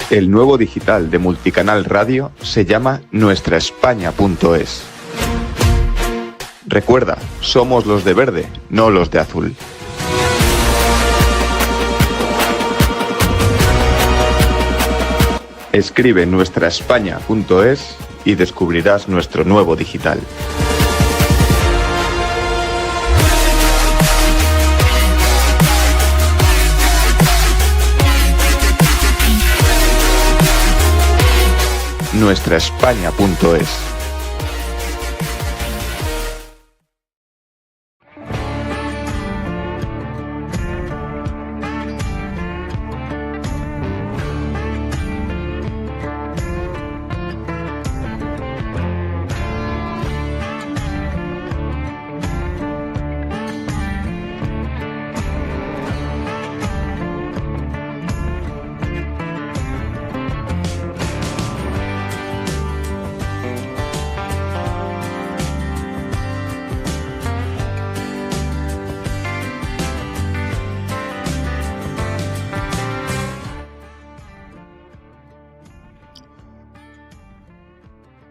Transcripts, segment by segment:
El nuevo digital de Multicanal Radio se llama nuestraespaña.es. Recuerda, somos los de verde, no los de azul. Escribe nuestraespaña.es y descubrirás nuestro nuevo digital. Nuestraespaña.es.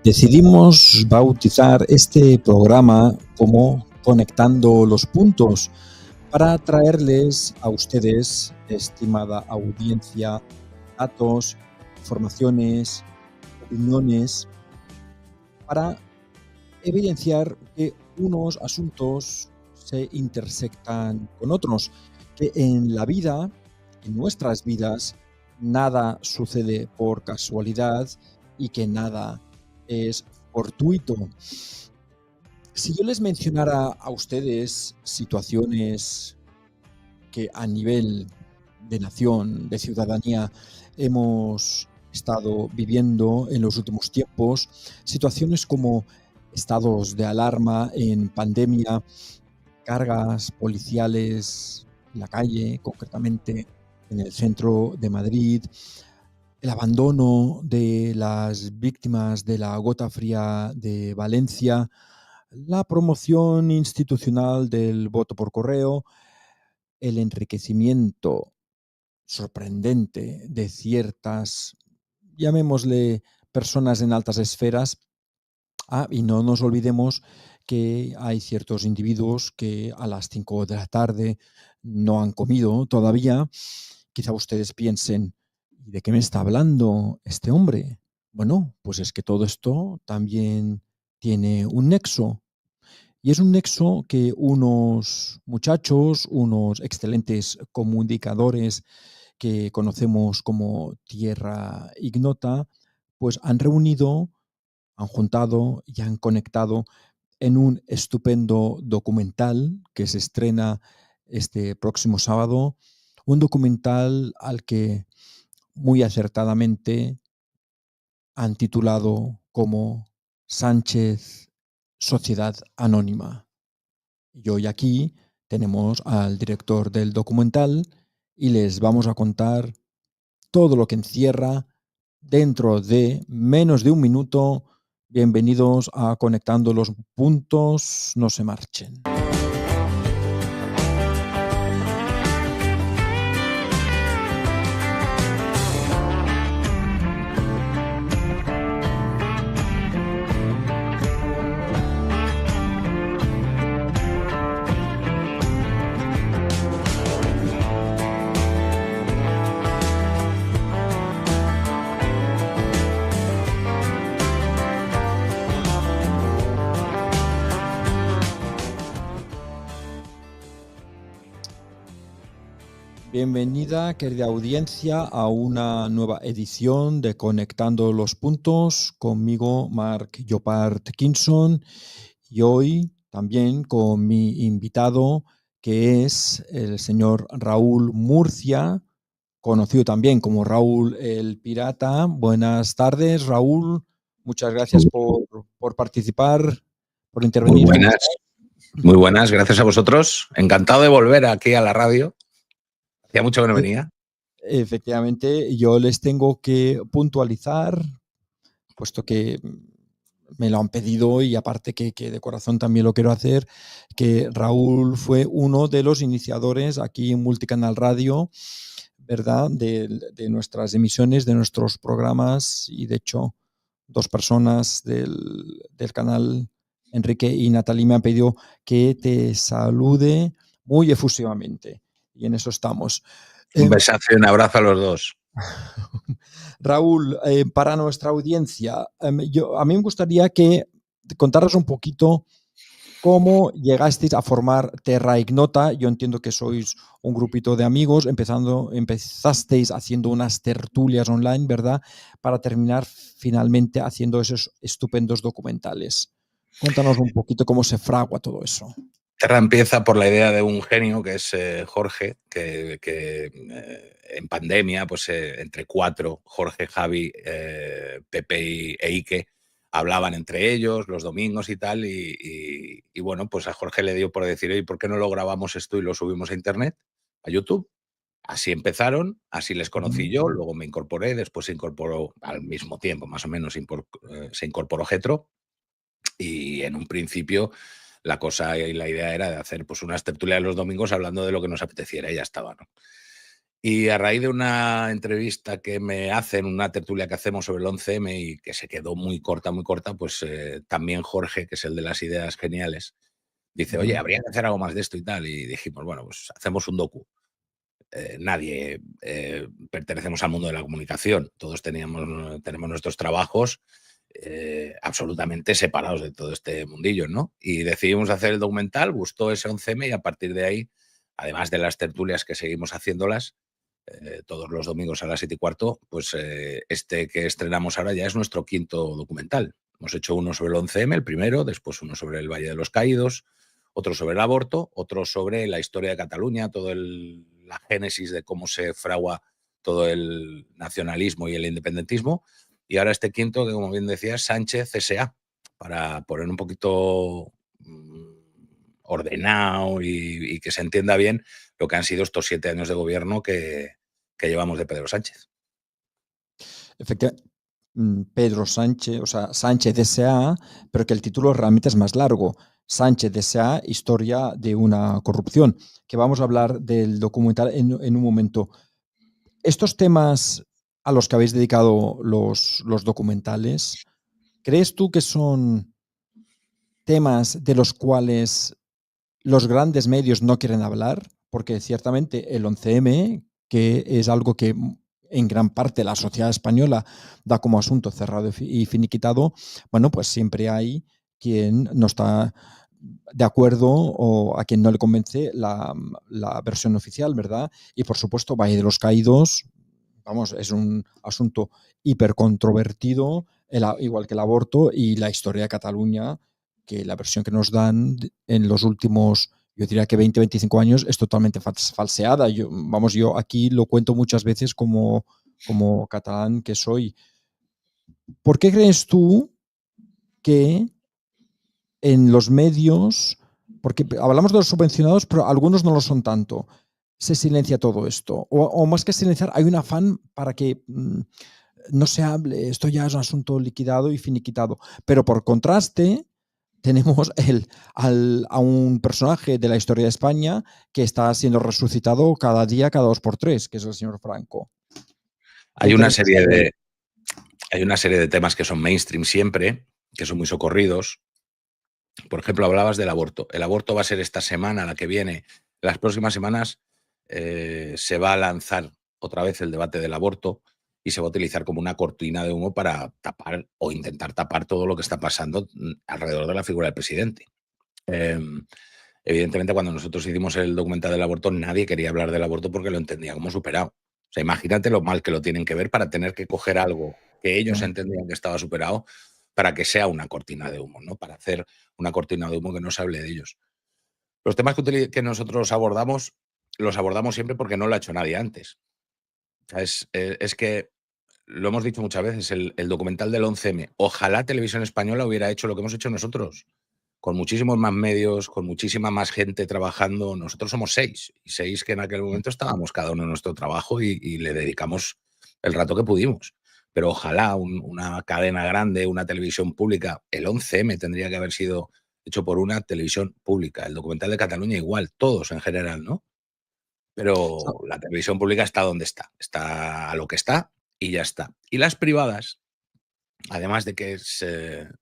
Decidimos bautizar este programa como Conectando los Puntos para traerles a ustedes, estimada audiencia, datos, informaciones, opiniones, para evidenciar que unos asuntos se intersectan con otros, que en la vida, en nuestras vidas, nada sucede por casualidad y que nada es fortuito. Si yo les mencionara a ustedes situaciones que a nivel de nación, de ciudadanía, hemos estado viviendo en los últimos tiempos, situaciones como estados de alarma en pandemia, cargas policiales en la calle, concretamente en el centro de Madrid, el abandono de las víctimas de la gota fría de Valencia, la promoción institucional del voto por correo, el enriquecimiento sorprendente de ciertas, llamémosle, personas en altas esferas. Y no nos olvidemos que hay ciertos individuos que a las 5 de la tarde no han comido todavía. Quizá ustedes piensen, ¿de qué me está hablando este hombre? Bueno, pues es que todo esto también tiene un nexo. Y es un nexo que unos muchachos, unos excelentes comunicadores que conocemos como Tierra Ignota, pues han reunido, han juntado y han conectado en un estupendo documental que se estrena este próximo sábado, un documental al que muy acertadamente han titulado como Sánchez, Sociedad Anónima. Y hoy aquí tenemos al director del documental y les vamos a contar todo lo que encierra dentro de menos de un minuto. Bienvenidos a Conectando los Puntos, no se marchen. Bienvenida, querida audiencia, a una nueva edición de Conectando los Puntos, conmigo, Marc Llopart Quinson, y hoy también con mi invitado, que es el señor Raúl Murcia, conocido también como Raúl el Pirata. Buenas tardes, Raúl. Muchas gracias por participar, por intervenir. Muy buenas, gracias a vosotros. Encantado de volver aquí a la radio. Hacía mucho que no venía. Efectivamente, yo les tengo que puntualizar, puesto que me lo han pedido y aparte que de corazón también lo quiero hacer, que Raúl fue uno de los iniciadores aquí en Multicanal Radio ¿verdad? De nuestras emisiones, de nuestros programas y de hecho 2 personas del canal, Enrique y Natalie, me han pedido que te salude muy efusivamente y en eso estamos. Un besazo y un abrazo a los dos. Raúl, para nuestra audiencia, a mí me gustaría que contaras un poquito cómo llegasteis a formar Terra Ignota. Yo entiendo que sois un grupito de amigos, empezasteis haciendo unas tertulias online, ¿verdad? Para terminar finalmente haciendo esos estupendos documentales. Cuéntanos un poquito cómo se fragua todo eso. Terra empieza por la idea de un genio que es Jorge, que en pandemia, pues entre 4, Jorge, Javi, Pepe e Ike, hablaban entre ellos los domingos y tal, y bueno, pues a Jorge le dio por decir, oye, ¿por qué no lo grabamos esto y lo subimos a internet, a YouTube? Así empezaron, así les conocí yo, luego me incorporé, después se incorporó al mismo tiempo, más o menos, se incorporó Getro, y en un principio la cosa y la idea era de hacer pues unas tertulias los domingos hablando de lo que nos apeteciera y ya estaba, ¿no? Y a raíz de una entrevista que me hacen, una tertulia que hacemos sobre el 11M y que se quedó muy corta, pues también Jorge, que es el de las ideas geniales, dice, oye, habría que hacer algo más de esto y tal. Y dijimos, bueno, pues hacemos un docu. Nadie pertenecemos al mundo de la comunicación, todos tenemos nuestros trabajos absolutamente separados de todo este mundillo, ¿no? Y decidimos hacer el documental, gustó ese 11M y a partir de ahí, además de las tertulias que seguimos haciéndolas todos los domingos a las 7:15, pues este que estrenamos ahora ya es nuestro 5º documental. Hemos hecho uno sobre el 11M, el primero, después uno sobre el Valle de los Caídos, otro sobre el aborto, otro sobre la historia de Cataluña, la génesis de cómo se fragua todo el nacionalismo y el independentismo. Y ahora este 5º, que como bien decías, Sánchez S.A., para poner un poquito ordenado y que se entienda bien lo que han sido estos 7 años de gobierno que llevamos de Pedro Sánchez. Efectivamente, Pedro Sánchez, o sea, Sánchez S.A., pero que el título realmente es más largo. Sánchez S.A., historia de una corrupción, que vamos a hablar del documental en un momento. Estos temas a los que habéis dedicado los documentales, ¿crees tú que son temas de los cuales los grandes medios no quieren hablar? Porque ciertamente el 11M, que es algo que en gran parte la sociedad española da como asunto cerrado y finiquitado, bueno, pues siempre hay quien no está de acuerdo o a quien no le convence la versión oficial, ¿verdad? Y por supuesto, Valle de los Caídos, vamos, es un asunto hipercontrovertido, igual que el aborto y la historia de Cataluña, que la versión que nos dan en los últimos, yo diría que 20, 25 años, es totalmente falseada. Yo aquí lo cuento muchas veces como catalán que soy. ¿Por qué crees tú que en los medios, porque hablamos de los subvencionados, pero algunos no lo son tanto, se silencia todo esto? O más que silenciar, hay un afán para que no se hable, esto ya es un asunto liquidado y finiquitado. Pero por contraste, tenemos a un personaje de la historia de España que está siendo resucitado cada día, cada 2x3, que es el señor Franco. Hay una serie de temas que son mainstream siempre, que son muy socorridos. Por ejemplo, hablabas del aborto. El aborto va a ser esta semana, la que viene. Las próximas semanas se va a lanzar otra vez el debate del aborto y se va a utilizar como una cortina de humo para tapar o intentar tapar todo lo que está pasando alrededor de la figura del presidente. Evidentemente, cuando nosotros hicimos el documental del aborto, nadie quería hablar del aborto porque lo entendía como superado. O sea, imagínate lo mal que lo tienen que ver para tener que coger algo que ellos entendían que estaba superado para que sea una cortina de humo, ¿no? Para hacer una cortina de humo que no se hable de ellos. Los temas que nosotros abordamos, los abordamos siempre porque no lo ha hecho nadie antes. O sea, es que, lo hemos dicho muchas veces, el documental del 11M, ojalá Televisión Española hubiera hecho lo que hemos hecho nosotros, con muchísimos más medios, con muchísima más gente trabajando. Nosotros somos 6, y 6 que en aquel momento estábamos cada uno en nuestro trabajo y le dedicamos el rato que pudimos. Pero ojalá una cadena grande, una televisión pública, el 11M tendría que haber sido hecho por una televisión pública, el documental de Cataluña igual, todos en general, ¿no? Pero la televisión pública está donde está a lo que está y ya está. Y las privadas, además de que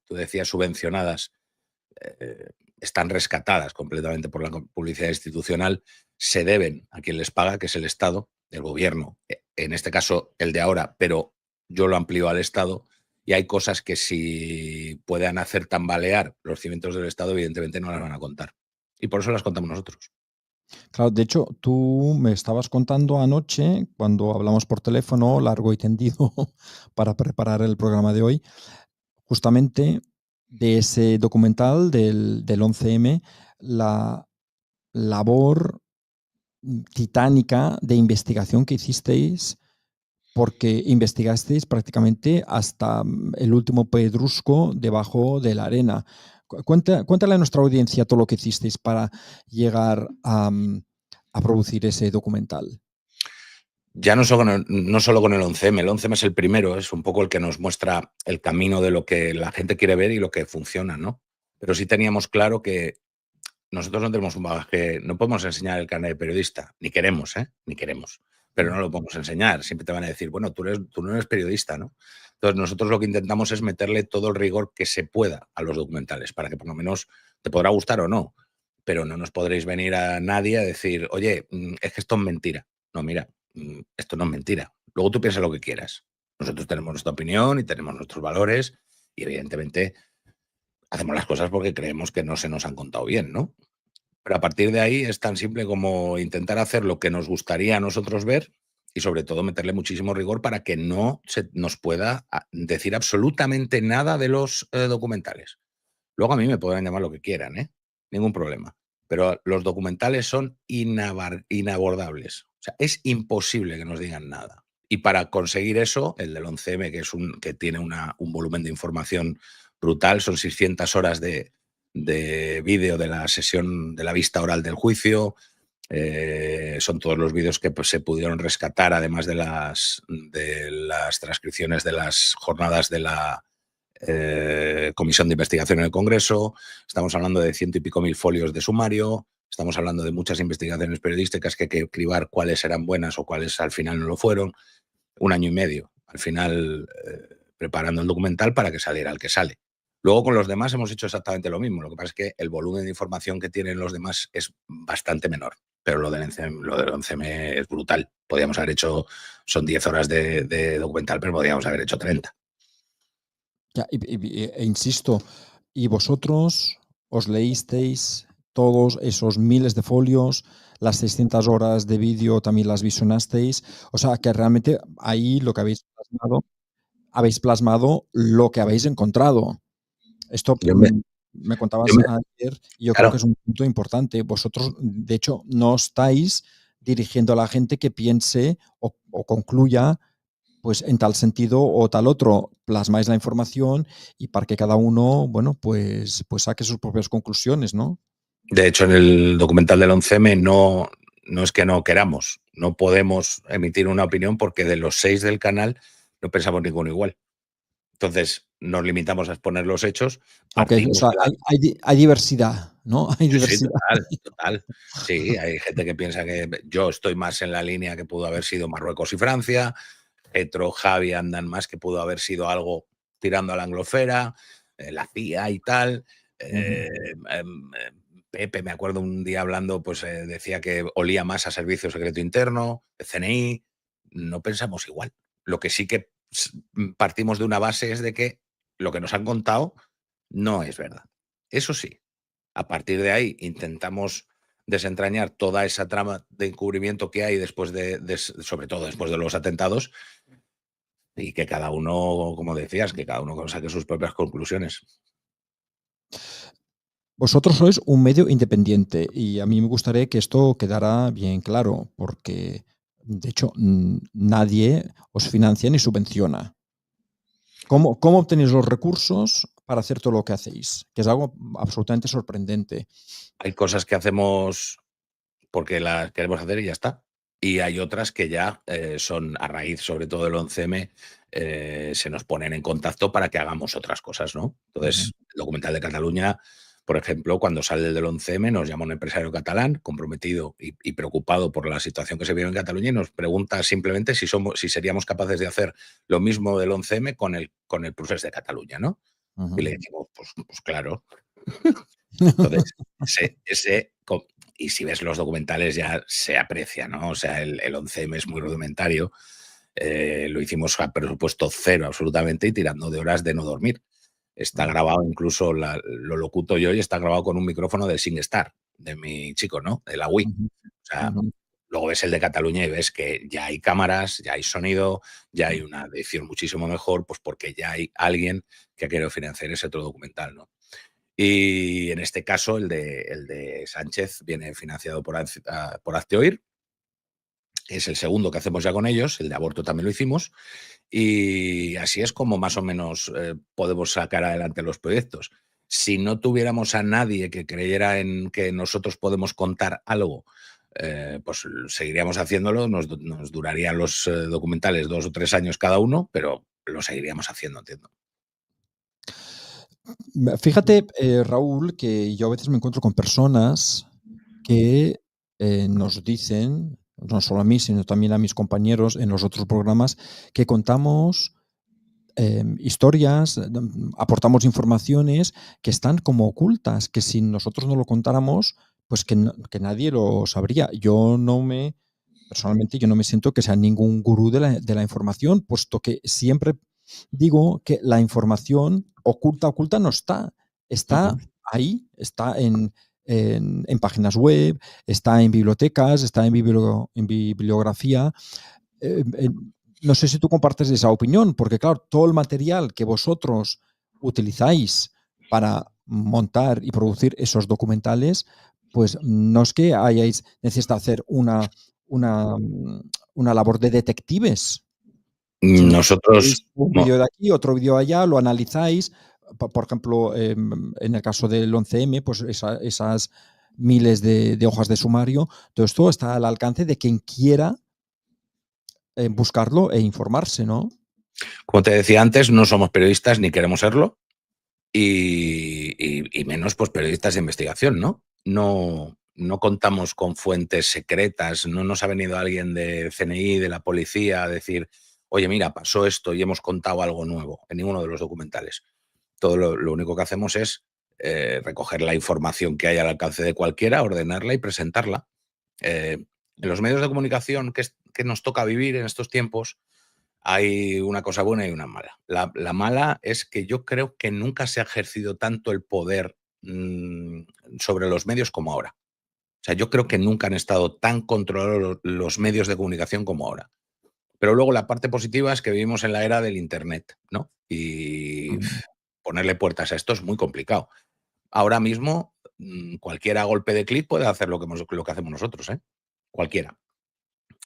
tú decías subvencionadas, eh, están rescatadas completamente por la publicidad institucional, se deben a quien les paga, que es el Estado, el gobierno, en este caso el de ahora, pero yo lo amplío al Estado, y hay cosas que si puedan hacer tambalear los cimientos del Estado, evidentemente no las van a contar. Y por eso las contamos nosotros. Claro, de hecho, tú me estabas contando anoche, cuando hablamos por teléfono, largo y tendido, para preparar el programa de hoy, justamente de ese documental del 11M, la labor titánica de investigación que hicisteis, porque investigasteis prácticamente hasta el último pedrusco debajo de la arena. Cuéntale a nuestra audiencia todo lo que hicisteis para llegar a producir ese documental. Ya no solo con el 11M, el 11M es el primero, es un poco el que nos muestra el camino de lo que la gente quiere ver y lo que funciona, ¿no? Pero sí teníamos claro que nosotros no tenemos un bagaje, no podemos enseñar el carnet de periodista, ni queremos, ¿eh? Ni queremos, pero no lo podemos enseñar. Siempre te van a decir, bueno, tú no eres periodista, ¿no? Entonces nosotros lo que intentamos es meterle todo el rigor que se pueda a los documentales, para que por lo menos te podrá gustar o no, pero no nos podréis venir a nadie a decir, oye, es que esto es mentira. No, mira, esto no es mentira. Luego tú piensas lo que quieras. Nosotros tenemos nuestra opinión y tenemos nuestros valores y evidentemente hacemos las cosas porque creemos que no se nos han contado bien, ¿no? Pero a partir de ahí es tan simple como intentar hacer lo que nos gustaría a nosotros ver y sobre todo meterle muchísimo rigor para que no se nos pueda decir absolutamente nada de los documentales. Luego a mí me podrán llamar lo que quieran, ¿eh? Ningún problema. Pero los documentales son inabordables. O sea, es imposible que nos digan nada. Y para conseguir eso, el del 11M, que tiene un volumen de información brutal, son 600 horas de vídeo de la sesión de la vista oral del juicio, son todos los vídeos que se pudieron rescatar, además de las transcripciones de las jornadas de la comisión de investigación en el Congreso. Estamos hablando de 100 y pico mil folios de sumario. Estamos hablando de muchas investigaciones periodísticas que hay que cribar cuáles eran buenas o cuáles al final no lo fueron. 1 año y medio, al final, preparando el documental para que saliera el que sale. Luego con los demás hemos hecho exactamente lo mismo. Lo que pasa es que el volumen de información que tienen los demás es bastante menor. Pero lo del 11M es brutal. Podríamos haber hecho, son 10 horas de documental, pero podríamos haber hecho 30. Ya, insisto, ¿y vosotros os leísteis todos esos miles de folios, las 600 horas de vídeo también las visionasteis? O sea, que realmente ahí lo que habéis plasmado lo que habéis encontrado. Esto me contabas ayer y yo creo que es un punto importante. Vosotros, de hecho, no estáis dirigiendo a la gente que piense o concluya pues en tal sentido o tal otro. Plasmáis la información y para que cada uno, bueno, pues saque sus propias conclusiones, ¿no? De hecho, en el documental del 11M no es que no queramos, no podemos emitir una opinión porque de los 6 del canal no pensamos ninguno igual. Entonces, nos limitamos a exponer los hechos. Okay, o sea, hay diversidad, ¿no? Hay diversidad. Sí, total. Sí, hay gente que piensa que yo estoy más en la línea que pudo haber sido Marruecos y Francia, Petro, Javi andan más que pudo haber sido algo tirando a la anglosfera, la CIA y tal. Pepe, me acuerdo un día hablando, pues decía que olía más a Servicio Secreto Interno, CNI. No pensamos igual. Lo que sí que partimos de una base es de que lo que nos han contado no es verdad. Eso sí, a partir de ahí intentamos desentrañar toda esa trama de encubrimiento que hay después sobre todo después de los atentados, y que cada uno, como decías, que cada uno saque sus propias conclusiones. Vosotros sois un medio independiente y a mí me gustaría que esto quedara bien claro, porque de hecho nadie os financia ni subvenciona. ¿Cómo obtenéis los recursos para hacer todo lo que hacéis? Que es algo absolutamente sorprendente. Hay cosas que hacemos porque las queremos hacer y ya está. Y hay otras que ya son a raíz, sobre todo del 11M, se nos ponen en contacto para que hagamos otras cosas, ¿no? Entonces, el documental de Cataluña Por ejemplo, cuando sale el del 11M, nos llama un empresario catalán comprometido y preocupado por la situación que se vive en Cataluña y nos pregunta simplemente si seríamos capaces de hacer lo mismo del 11M con el procés de Cataluña, ¿no? Y le decimos, pues claro. Entonces, y si ves los documentales ya se aprecia, ¿no? O sea, el 11M es muy rudimentario. Lo hicimos a presupuesto cero absolutamente y tirando de horas de no dormir. Está grabado, incluso lo locuto yo y está grabado con un micrófono del SingStar, de mi chico, ¿no? De la Wii. O sea, luego ves el de Cataluña y ves que ya hay cámaras, ya hay sonido, ya hay una edición muchísimo mejor, pues porque ya hay alguien que ha querido financiar ese otro documental, ¿no? Y en este caso, el de Sánchez viene financiado por Hazte es el segundo que hacemos ya con ellos, el de aborto también lo hicimos, y así es como más o menos podemos sacar adelante los proyectos. Si no tuviéramos a nadie que creyera en que nosotros podemos contar algo, pues seguiríamos haciéndolo, nos durarían los documentales 2 o 3 años cada uno, pero lo seguiríamos haciendo, entiendo. Fíjate, Raúl, que yo a veces me encuentro con personas que nos dicen, no solo a mí, sino también a mis compañeros en los otros programas, que contamos historias, aportamos informaciones que están como ocultas, que si nosotros no lo contáramos, pues que nadie lo sabría. Personalmente, yo no me siento que sea ningún gurú de la información, puesto que siempre digo que la información oculta no está. Está ahí, está en páginas web, está en bibliotecas, está en bibliografía. No sé si tú compartes esa opinión, porque claro, todo el material que vosotros utilizáis para montar y producir esos documentales, pues no es que necesitado hacer una labor de detectives. Nosotros, Un vídeo de aquí, otro vídeo allá, lo analizáis. Por ejemplo, en el caso del 11M, pues esas miles de hojas de sumario, todo esto está al alcance de quien quiera buscarlo e informarse, ¿no? Como te decía antes, no somos periodistas ni queremos serlo y menos pues periodistas de investigación, ¿no? No contamos con fuentes secretas, no nos ha venido alguien de CNI, de la policía, a decir, oye, mira, pasó esto y hemos contado algo nuevo en ninguno de los documentales. Todo lo único que hacemos es recoger la información que hay al alcance de cualquiera, ordenarla y presentarla. En los medios de comunicación que nos toca vivir en estos tiempos, hay una cosa buena y una mala. La mala es que yo creo que nunca se ha ejercido tanto el poder sobre los medios como ahora. O sea, yo creo que nunca han estado tan controlados los medios de comunicación como ahora. Pero luego la parte positiva es que vivimos en la era del Internet, ¿no? Y ponerle puertas a esto es muy complicado. Ahora mismo, cualquiera a golpe de clic puede hacer lo que hacemos nosotros, ¿eh? Cualquiera.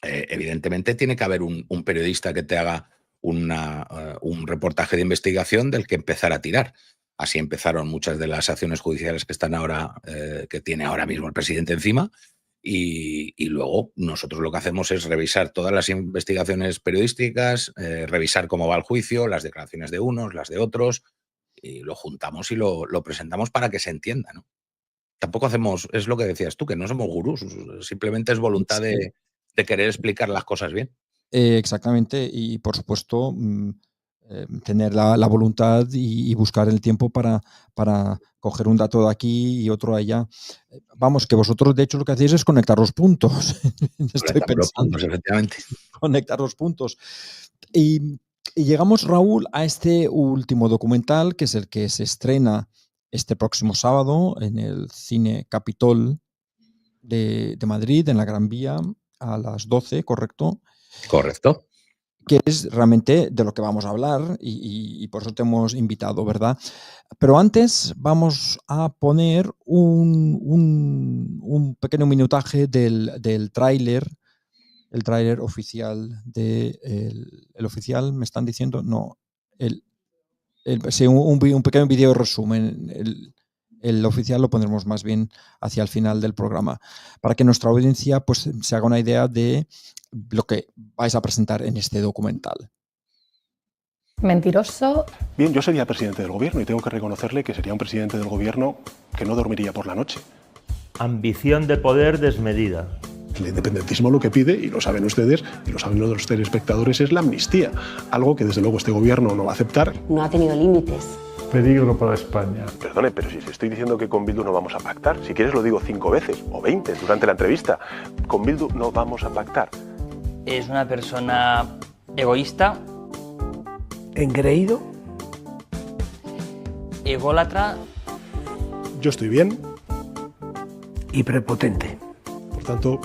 Evidentemente tiene que haber un periodista que te haga un reportaje de investigación del que empezar a tirar. Así empezaron muchas de las acciones judiciales que están ahora, que tiene ahora mismo el presidente encima. Y luego nosotros lo que hacemos es revisar todas las investigaciones periodísticas, revisar cómo va el juicio, las declaraciones de unos, las de otros, y lo juntamos y lo presentamos para que se entienda, ¿no? Tampoco hacemos, es lo que decías tú, que no somos gurús, simplemente es voluntad de querer explicar las cosas bien. Exactamente, y por supuesto tener la voluntad y buscar el tiempo para coger un dato de aquí y otro allá. Vamos, que vosotros de hecho lo que hacéis es conectar los puntos. Estoy pensando. Los puntos, efectivamente. Conectar los puntos. Y llegamos, Raúl, a este último documental, que es el que se estrena este próximo sábado en el Cine Capitol de Madrid, en la Gran Vía, a las 12, ¿correcto? Correcto. Que es realmente de lo que vamos a hablar y por eso te hemos invitado, ¿verdad? Pero antes vamos a poner un pequeño minutaje del tráiler, el tráiler oficial el oficial, me están diciendo, no, sí, un pequeño video resumen. El oficial lo pondremos más bien hacia el final del programa, para que nuestra audiencia pues, se haga una idea de lo que vais a presentar en este documental. Mentiroso. Bien, yo sería presidente del gobierno y tengo que reconocerle que sería un presidente del gobierno que no dormiría por la noche. Ambición de poder desmedida. El independentismo lo que pide, y lo saben ustedes, y lo saben los telespectadores, es la amnistía. Algo que desde luego este gobierno no va a aceptar. No ha tenido límites. Peligro para España. Perdone, pero si estoy diciendo que con Bildu no vamos a pactar, si quieres lo digo 5 veces o 20 durante la entrevista, con Bildu no vamos a pactar. Es una persona egoísta, engreído, ególatra. Yo estoy bien. Y prepotente. Por tanto,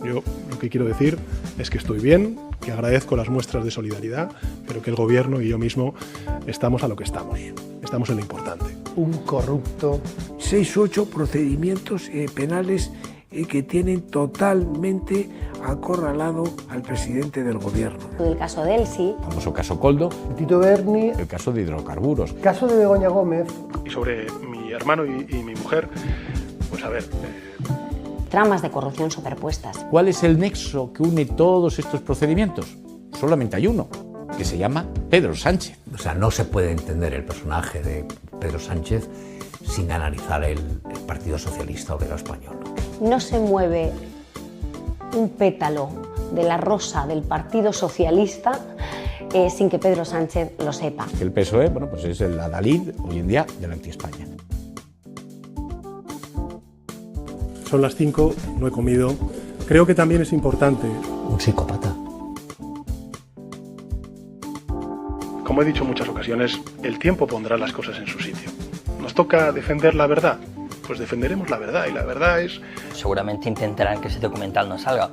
yo lo que quiero decir es que estoy bien, que agradezco las muestras de solidaridad, pero que el gobierno y yo mismo estamos a lo que estamos. Estamos en lo importante. Un corrupto. 6 u 8 procedimientos penales que tienen totalmente acorralado al presidente del gobierno. El caso de Elsi. El famoso caso Coldo. Tito Berni. El caso de hidrocarburos. El caso de Begoña Gómez. Y sobre mi hermano y mi mujer, pues a ver... Tramas de corrupción superpuestas. ¿Cuál es el nexo que une todos estos procedimientos? Solamente hay uno, que se llama Pedro Sánchez. O sea, no se puede entender el personaje de Pedro Sánchez sin analizar el Partido Socialista Obrero Español. No se mueve un pétalo de la rosa del Partido Socialista sin que Pedro Sánchez lo sepa. El PSOE, bueno, pues es el adalid hoy en día del anti-España. Son las 5, no he comido. Creo que también es importante. Un psicópata. Como he dicho en muchas ocasiones, el tiempo pondrá las cosas en su sitio. ¿Nos toca defender la verdad? Pues defenderemos la verdad, y la verdad es... Seguramente intentarán que ese documental no salga.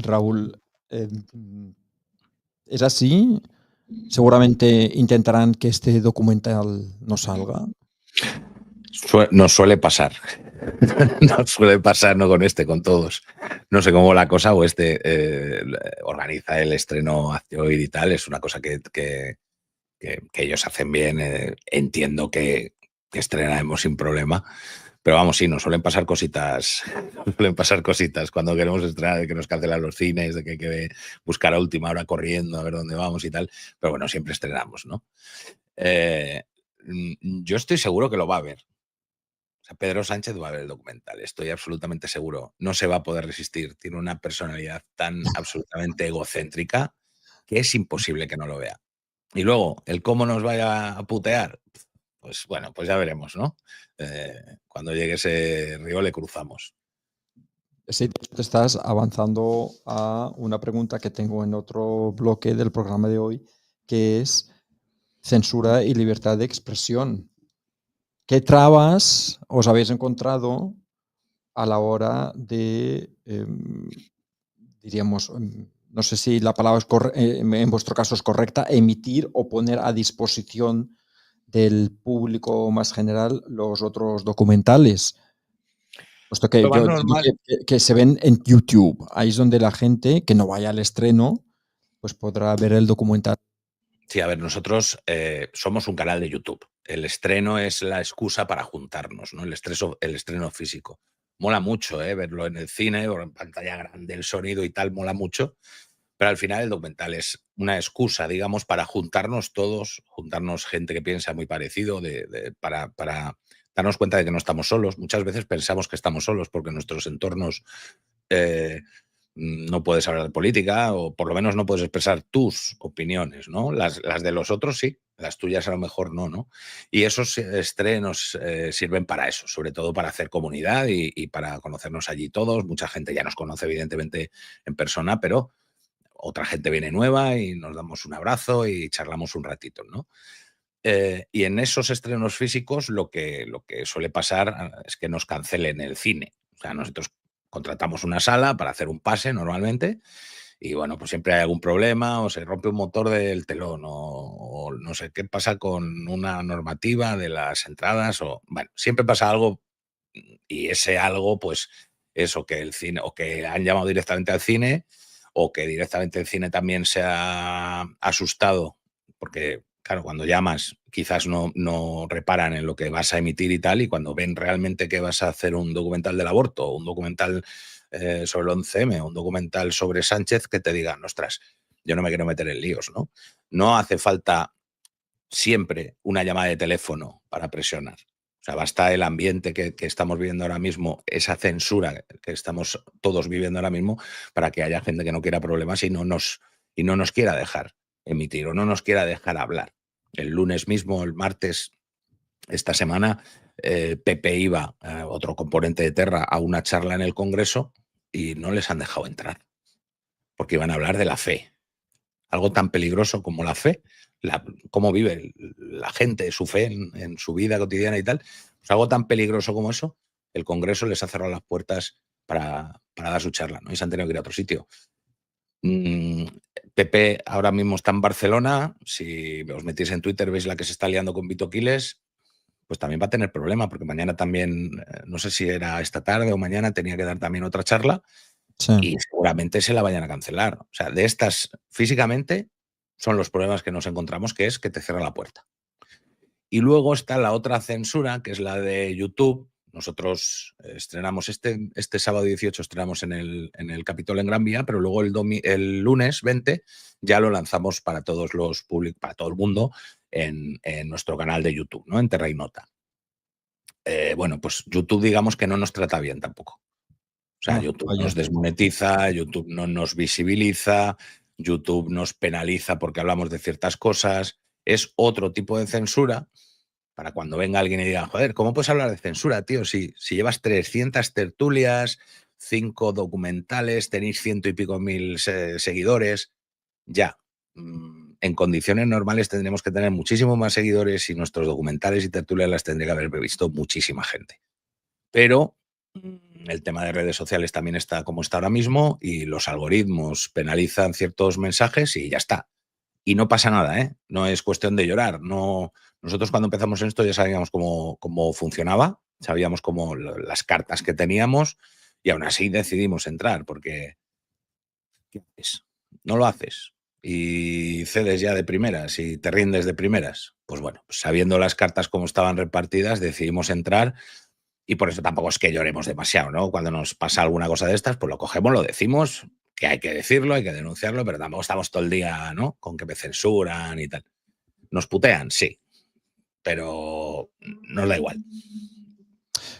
Raúl, ¿es así? Seguramente intentarán que este documental no salga. Nos suele pasar. Nos suele pasar, no con este, con todos. No sé cómo la cosa, o organiza el estreno Azteoid y tal, es una cosa que ellos hacen bien. Entiendo que estrenaremos sin problema. Pero vamos, sí, nos suelen pasar cositas. Suelen pasar cositas cuando queremos estrenar, de que nos cancelan los cines, de que hay que buscar a última hora corriendo a ver dónde vamos y tal. Pero bueno, siempre estrenamos, ¿no? Yo estoy seguro que lo va a ver. O sea, Pedro Sánchez va a ver el documental, estoy absolutamente seguro. No se va a poder resistir. Tiene una personalidad tan absolutamente egocéntrica que es imposible que no lo vea. Y luego, el cómo nos vaya a putear, pues bueno, pues ya veremos, ¿no? Cuando llegue ese río le cruzamos. Sí, te estás avanzando a una pregunta que tengo en otro bloque del programa de hoy, que es censura y libertad de expresión. ¿Qué trabas os habéis encontrado a la hora de, diríamos, no sé si la palabra es en vuestro caso es correcta, emitir o poner a disposición del público más general los otros documentales? Puesto que yo digo que se ven en YouTube, ahí es donde la gente que no vaya al estreno pues podrá ver el documental. Sí, a ver, nosotros somos un canal de YouTube. El estreno es la excusa para juntarnos, ¿no? El estreno físico. Mola mucho, verlo en el cine o en pantalla grande, el sonido y tal, mola mucho. Pero al final el documental es una excusa, digamos, para juntarnos todos, juntarnos gente que piensa muy parecido, para darnos cuenta de que no estamos solos. Muchas veces pensamos que estamos solos porque en nuestros entornos no puedes hablar de política, o por lo menos no puedes expresar tus opiniones, ¿no? Las de los otros sí, las tuyas a lo mejor no, ¿no? Y esos estrenos sirven para eso, sobre todo para hacer comunidad y para conocernos allí todos. Mucha gente ya nos conoce evidentemente en persona, pero otra gente viene nueva y nos damos un abrazo y charlamos un ratito, ¿no? Y en esos estrenos físicos lo que suele pasar es que nos cancelen el cine. O sea, nosotros contratamos una sala para hacer un pase normalmente y bueno, pues siempre hay algún problema o se rompe un motor del telón o no sé qué pasa con una normativa de las entradas o bueno, siempre pasa algo y ese algo pues eso que el cine o que han llamado directamente al cine o que directamente el cine también se ha asustado, porque, claro, cuando llamas quizás no reparan en lo que vas a emitir y tal, y cuando ven realmente que vas a hacer un documental del aborto, o un documental sobre el 11M, o un documental sobre Sánchez, que te digan, ostras, yo no me quiero meter en líos, ¿no? No hace falta siempre una llamada de teléfono para presionar. O sea, basta el ambiente que estamos viviendo ahora mismo, esa censura que estamos todos viviendo ahora mismo, para que haya gente que no quiera problemas y no nos quiera dejar emitir o no nos quiera dejar hablar. El lunes mismo, el martes, esta semana, Pepe iba, otro componente de Terra, a una charla en el Congreso y no les han dejado entrar, porque iban a hablar de la fe. Algo tan peligroso como la fe, cómo vive la gente su fe en su vida cotidiana y tal, pues algo tan peligroso como eso, el Congreso les ha cerrado las puertas para dar su charla, ¿no? Y se han tenido que ir a otro sitio. Pepe ahora mismo está en Barcelona. Si os metís en Twitter veis la que se está liando con Vito Quiles, pues también va a tener problema, porque mañana también, no sé si era esta tarde o mañana, tenía que dar también otra charla. Sí. Y seguramente se la vayan a cancelar. O sea, de estas, físicamente, son los problemas que nos encontramos, que es que te cierra la puerta. Y luego está la otra censura, que es la de YouTube. Nosotros estrenamos este sábado 18, estrenamos en el Capitolio en Gran Vía, pero luego el lunes 20 ya lo lanzamos para todos los públicos, para todo el mundo, en nuestro canal de YouTube, ¿no? En Terra y Nota. Bueno, pues YouTube, digamos que no nos trata bien tampoco. O sea, YouTube nos desmonetiza, YouTube no nos visibiliza, YouTube nos penaliza porque hablamos de ciertas cosas. Es otro tipo de censura para cuando venga alguien y diga, joder, ¿cómo puedes hablar de censura, tío? Si llevas 300 tertulias, 5 documentales, tenéis 100 y pico mil seguidores, ya. En condiciones normales tendremos que tener muchísimo más seguidores y nuestros documentales y tertulias las tendría que haber visto muchísima gente. Pero el tema de redes sociales también está como está ahora mismo y los algoritmos penalizan ciertos mensajes y ya está. Y no pasa nada, ¿eh? No es cuestión de llorar. Nosotros cuando empezamos en esto ya sabíamos cómo funcionaba, sabíamos las cartas que teníamos y aún así decidimos entrar porque ¿qué haces? No lo haces y cedes ya de primeras y te rindes de primeras. Pues bueno, pues sabiendo las cartas cómo estaban repartidas, decidimos entrar. Y por eso tampoco es que lloremos demasiado, ¿no? Cuando nos pasa alguna cosa de estas, pues lo cogemos, lo decimos, que hay que decirlo, hay que denunciarlo, pero tampoco estamos todo el día, ¿no? Con que me censuran y tal. ¿Nos putean? Sí, pero nos da igual.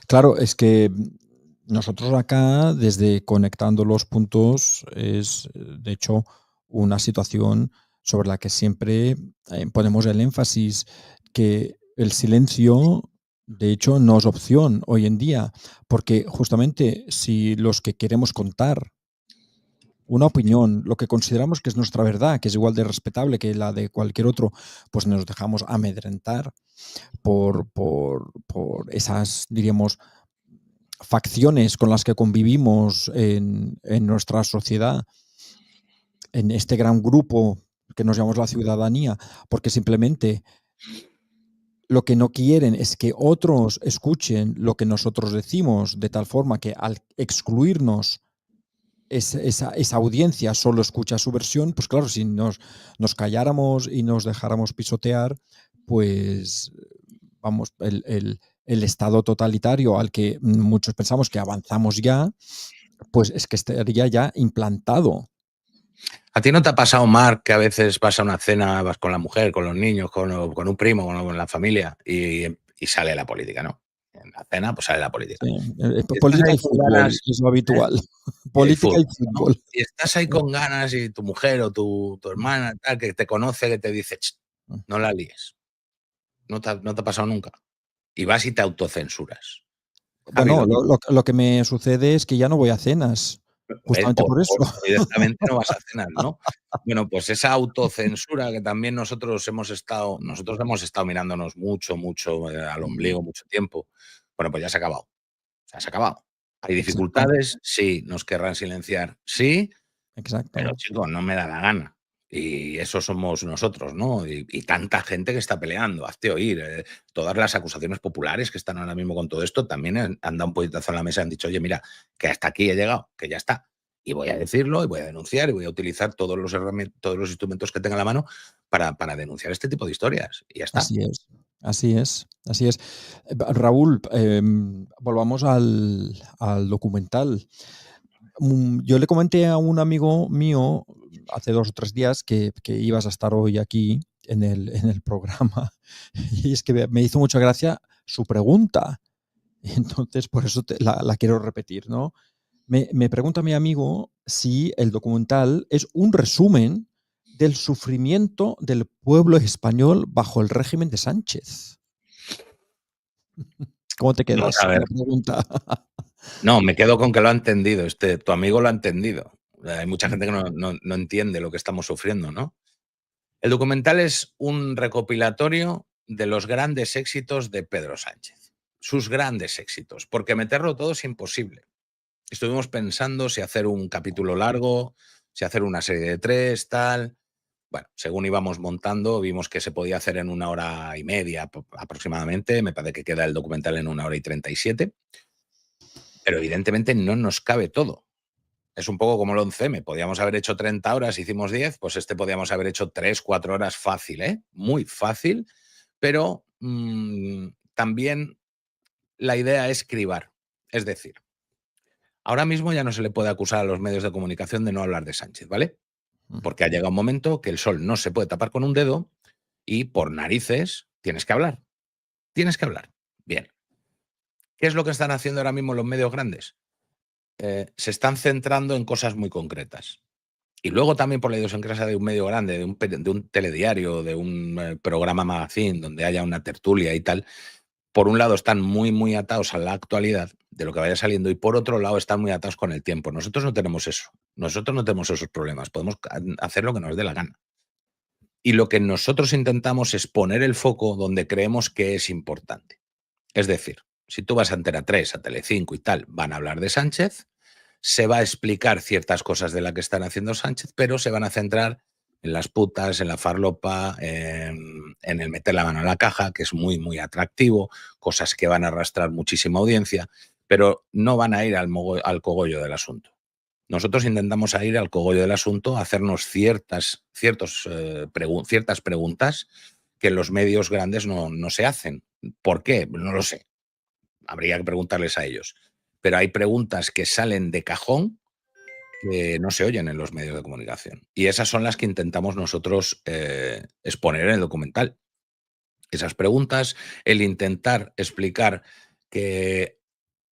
Claro, es que nosotros acá, desde Conectando los Puntos, es de hecho una situación sobre la que siempre ponemos el énfasis, que el silencio, de hecho, no es opción hoy en día, porque justamente si los que queremos contar una opinión, lo que consideramos que es nuestra verdad, que es igual de respetable que la de cualquier otro, pues nos dejamos amedrentar por esas, diríamos, facciones con las que convivimos en nuestra sociedad, en este gran grupo que nos llamamos la ciudadanía, porque simplemente lo que no quieren es que otros escuchen lo que nosotros decimos, de tal forma que al excluirnos esa audiencia solo escucha su versión, pues claro, si nos calláramos y nos dejáramos pisotear, pues vamos, el estado totalitario al que muchos pensamos que avanzamos ya, pues es que estaría ya implantado. ¿A ti no te ha pasado, Marc, que a veces vas a una cena, vas con la mujer, con los niños, con un primo, con la familia y sale la política, ¿no? En la cena, pues sale la política. Sí, política y fútbol es lo habitual. Política y fútbol. ¿No? Y estás ahí con ganas y tu mujer o tu hermana, tal, que te conoce, que te dice, no la líes. No te ha pasado nunca. Y vas y te autocensuras. Bueno, lo que me sucede es que ya no voy a cenas. Justamente por eso. Directamente no vas a cenar, ¿no? Bueno, pues esa autocensura que también nosotros hemos estado mirándonos mucho al ombligo mucho tiempo. Bueno, pues ya se ha acabado. O sea, se ha acabado. ¿Hay dificultades? Sí. ¿Nos querrán silenciar? Sí. Exacto. Pero, chicos, no me da la gana. Y eso somos nosotros, ¿no? Y tanta gente que está peleando. Hazte oír. Todas las acusaciones populares que están ahora mismo con todo esto también han dado un puñetazo en la mesa y han dicho, oye, mira, que hasta aquí he llegado, que ya está. Y voy a decirlo, y voy a denunciar, y voy a utilizar todos los instrumentos que tenga a la mano para denunciar este tipo de historias. Y ya está. Así es, así es, así es. Raúl, volvamos al documental. Yo le comenté a un amigo mío hace 2 o 3 días que ibas a estar hoy aquí en el programa, y es que me hizo mucha gracia su pregunta. Entonces, por eso la quiero repetir, ¿no? Me pregunta mi amigo si el documental es un resumen del sufrimiento del pueblo español bajo el régimen de Sánchez. ¿Cómo te quedas A con ver. la pregunta? No, me quedo con que lo ha entendido. Tu amigo lo ha entendido. Hay mucha gente que no entiende lo que estamos sufriendo, ¿no? El documental es un recopilatorio de los grandes éxitos de Pedro Sánchez. Sus grandes éxitos. Porque meterlo todo es imposible. Estuvimos pensando si hacer un capítulo largo, si hacer una serie de 3, tal. Bueno, según íbamos montando, vimos que se podía hacer en 1 hora y media aproximadamente. Me parece que queda el documental en 1 hora y 37. Pero evidentemente no nos cabe todo. Es un poco como el 11M. Podíamos haber hecho 30 horas, hicimos 10, pues podíamos haber hecho 3, 4 horas fácil, ¿eh? Muy fácil, pero también la idea es cribar. Es decir, ahora mismo ya no se le puede acusar a los medios de comunicación de no hablar de Sánchez, ¿vale? Porque ha llegado un momento que el sol no se puede tapar con un dedo y por narices tienes que hablar. Tienes que hablar. Bien. ¿Qué es lo que están haciendo ahora mismo los medios grandes? Se están centrando en cosas muy concretas. Y luego también por la idiosincrasia de un medio grande, de un telediario, de un programa magazine donde haya una tertulia y tal, por un lado están muy, muy atados a la actualidad de lo que vaya saliendo y por otro lado están muy atados con el tiempo. Nosotros no tenemos eso. Nosotros no tenemos esos problemas. Podemos hacer lo que nos dé la gana. Y lo que nosotros intentamos es poner el foco donde creemos que es importante. Es decir, si tú vas a Antena 3, a Telecinco y tal, van a hablar de Sánchez, se va a explicar ciertas cosas de las que están haciendo Sánchez, pero se van a centrar en las putas, en la farlopa, en el meter la mano en la caja, que es muy, muy atractivo, cosas que van a arrastrar muchísima audiencia, pero no van a ir al cogollo del asunto. Nosotros intentamos ir al cogollo del asunto, hacernos ciertas preguntas que en los medios grandes no se hacen. ¿Por qué? No lo sé. Habría que preguntarles a ellos. Pero hay preguntas que salen de cajón que no se oyen en los medios de comunicación. Y esas son las que intentamos nosotros exponer en el documental. Esas preguntas, el intentar explicar que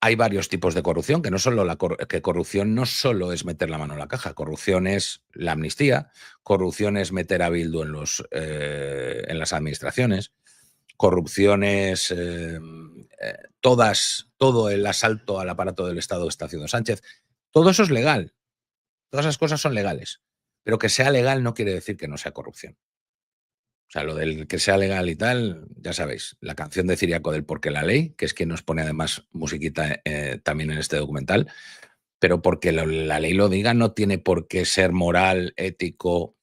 hay varios tipos de corrupción, que corrupción no solo es meter la mano en la caja, corrupción es la amnistía, corrupción es meter a Bildu en las administraciones, corrupción es todo el asalto al aparato del Estado que está haciendo Sánchez. Todo eso es legal. Todas esas cosas son legales. Pero que sea legal no quiere decir que no sea corrupción. O sea, lo del que sea legal y tal, ya sabéis, la canción de Ciriaco del Porque la Ley, que es quien nos pone además musiquita también en este documental, pero porque la ley lo diga no tiene por qué ser moral, ético,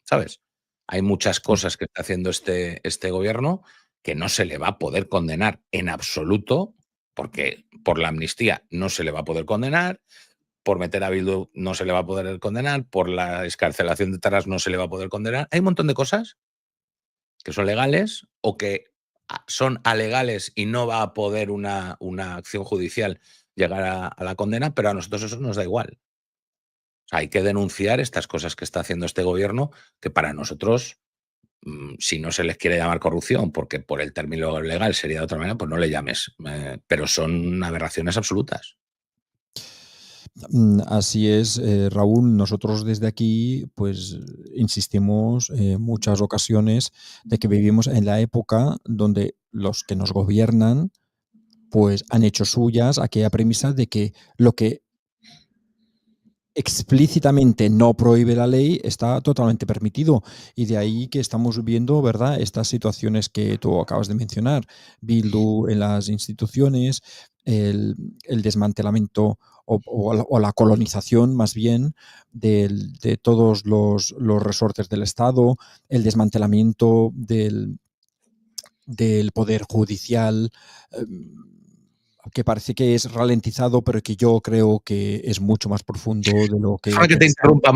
¿sabes? Hay muchas cosas que está haciendo este gobierno que no se le va a poder condenar en absoluto, porque por la amnistía no se le va a poder condenar, por meter a Bildu no se le va a poder condenar, por la excarcelación de Taras no se le va a poder condenar. Hay un montón de cosas que son legales o que son alegales y no va a poder una acción judicial llegar a la condena, pero a nosotros eso nos da igual. O sea, hay que denunciar estas cosas que está haciendo este gobierno, que para nosotros, si no se les quiere llamar corrupción, porque por el término legal sería de otra manera, pues no le llames. Pero son aberraciones absolutas. Así es, Raúl. Nosotros desde aquí pues insistimos en muchas ocasiones de que vivimos en la época donde los que nos gobiernan pues han hecho suyas aquella premisa de que lo que explícitamente no prohíbe la ley está totalmente permitido, y de ahí que estamos viendo, ¿verdad?, estas situaciones que tú acabas de mencionar, Bildu en las instituciones, el desmantelamiento o la colonización más bien de todos los resortes del Estado, el desmantelamiento del poder judicial, que parece que es ralentizado, pero que yo creo que es mucho más profundo de lo que... Déjame que te interrumpa,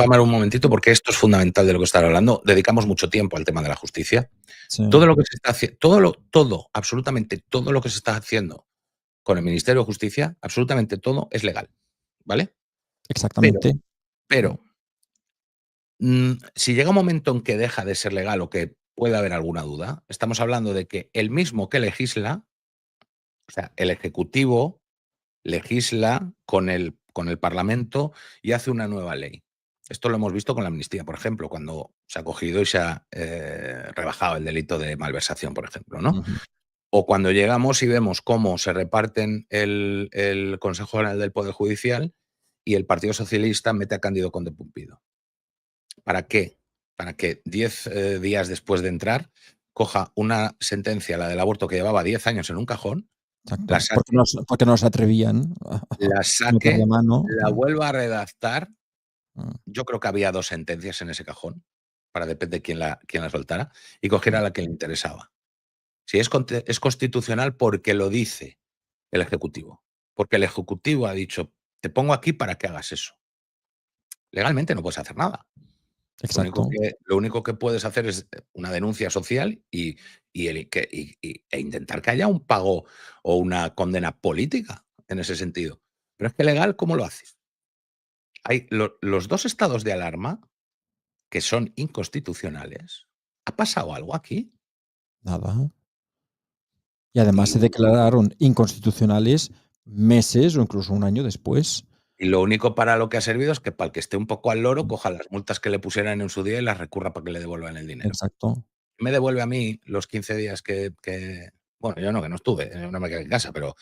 Mar, un momentito, porque esto es fundamental de lo que estás hablando. Dedicamos mucho tiempo al tema de la justicia. Sí. Todo lo que se está haciendo, absolutamente todo lo que se está haciendo con el Ministerio de Justicia, absolutamente todo es legal, ¿vale? Exactamente. Pero si llega un momento en que deja de ser legal o que puede haber alguna duda, estamos hablando de que el mismo que legisla, o sea, el Ejecutivo legisla con el Parlamento y hace una nueva ley. Esto lo hemos visto con la amnistía, por ejemplo, cuando se ha cogido y se ha rebajado el delito de malversación, por ejemplo, ¿no? O cuando llegamos y vemos cómo se reparten el Consejo General del Poder Judicial y el Partido Socialista mete a Cándido Conde Pumpido. ¿Para qué? Para que 10 días después de entrar coja una sentencia, la del aborto, que llevaba 10 años en un cajón, la saque, porque no se atrevían la saque, meterle mano. la vuelva a redactar. Yo creo que había 2 sentencias en ese cajón, para depende de quién la soltara, y cogiera la que le interesaba. Si es constitucional porque lo dice el Ejecutivo, porque el Ejecutivo ha dicho, te pongo aquí para que hagas eso. Legalmente no puedes hacer nada. Exacto. Lo único que puedes hacer es una denuncia social e intentar que haya un pago o una condena política en ese sentido. Pero es que legal, ¿cómo lo haces? Hay los 2 estados de alarma que son inconstitucionales. ¿Ha pasado algo aquí? Nada. Y además se declararon inconstitucionales meses o incluso un año después. Y lo único para lo que ha servido es que para el que esté un poco al loro coja las multas que le pusieran en su día y las recurra para que le devuelvan el dinero. Exacto. Me devuelve a mí los 15 días que bueno, yo no, que no estuve, no me quedé en casa, pero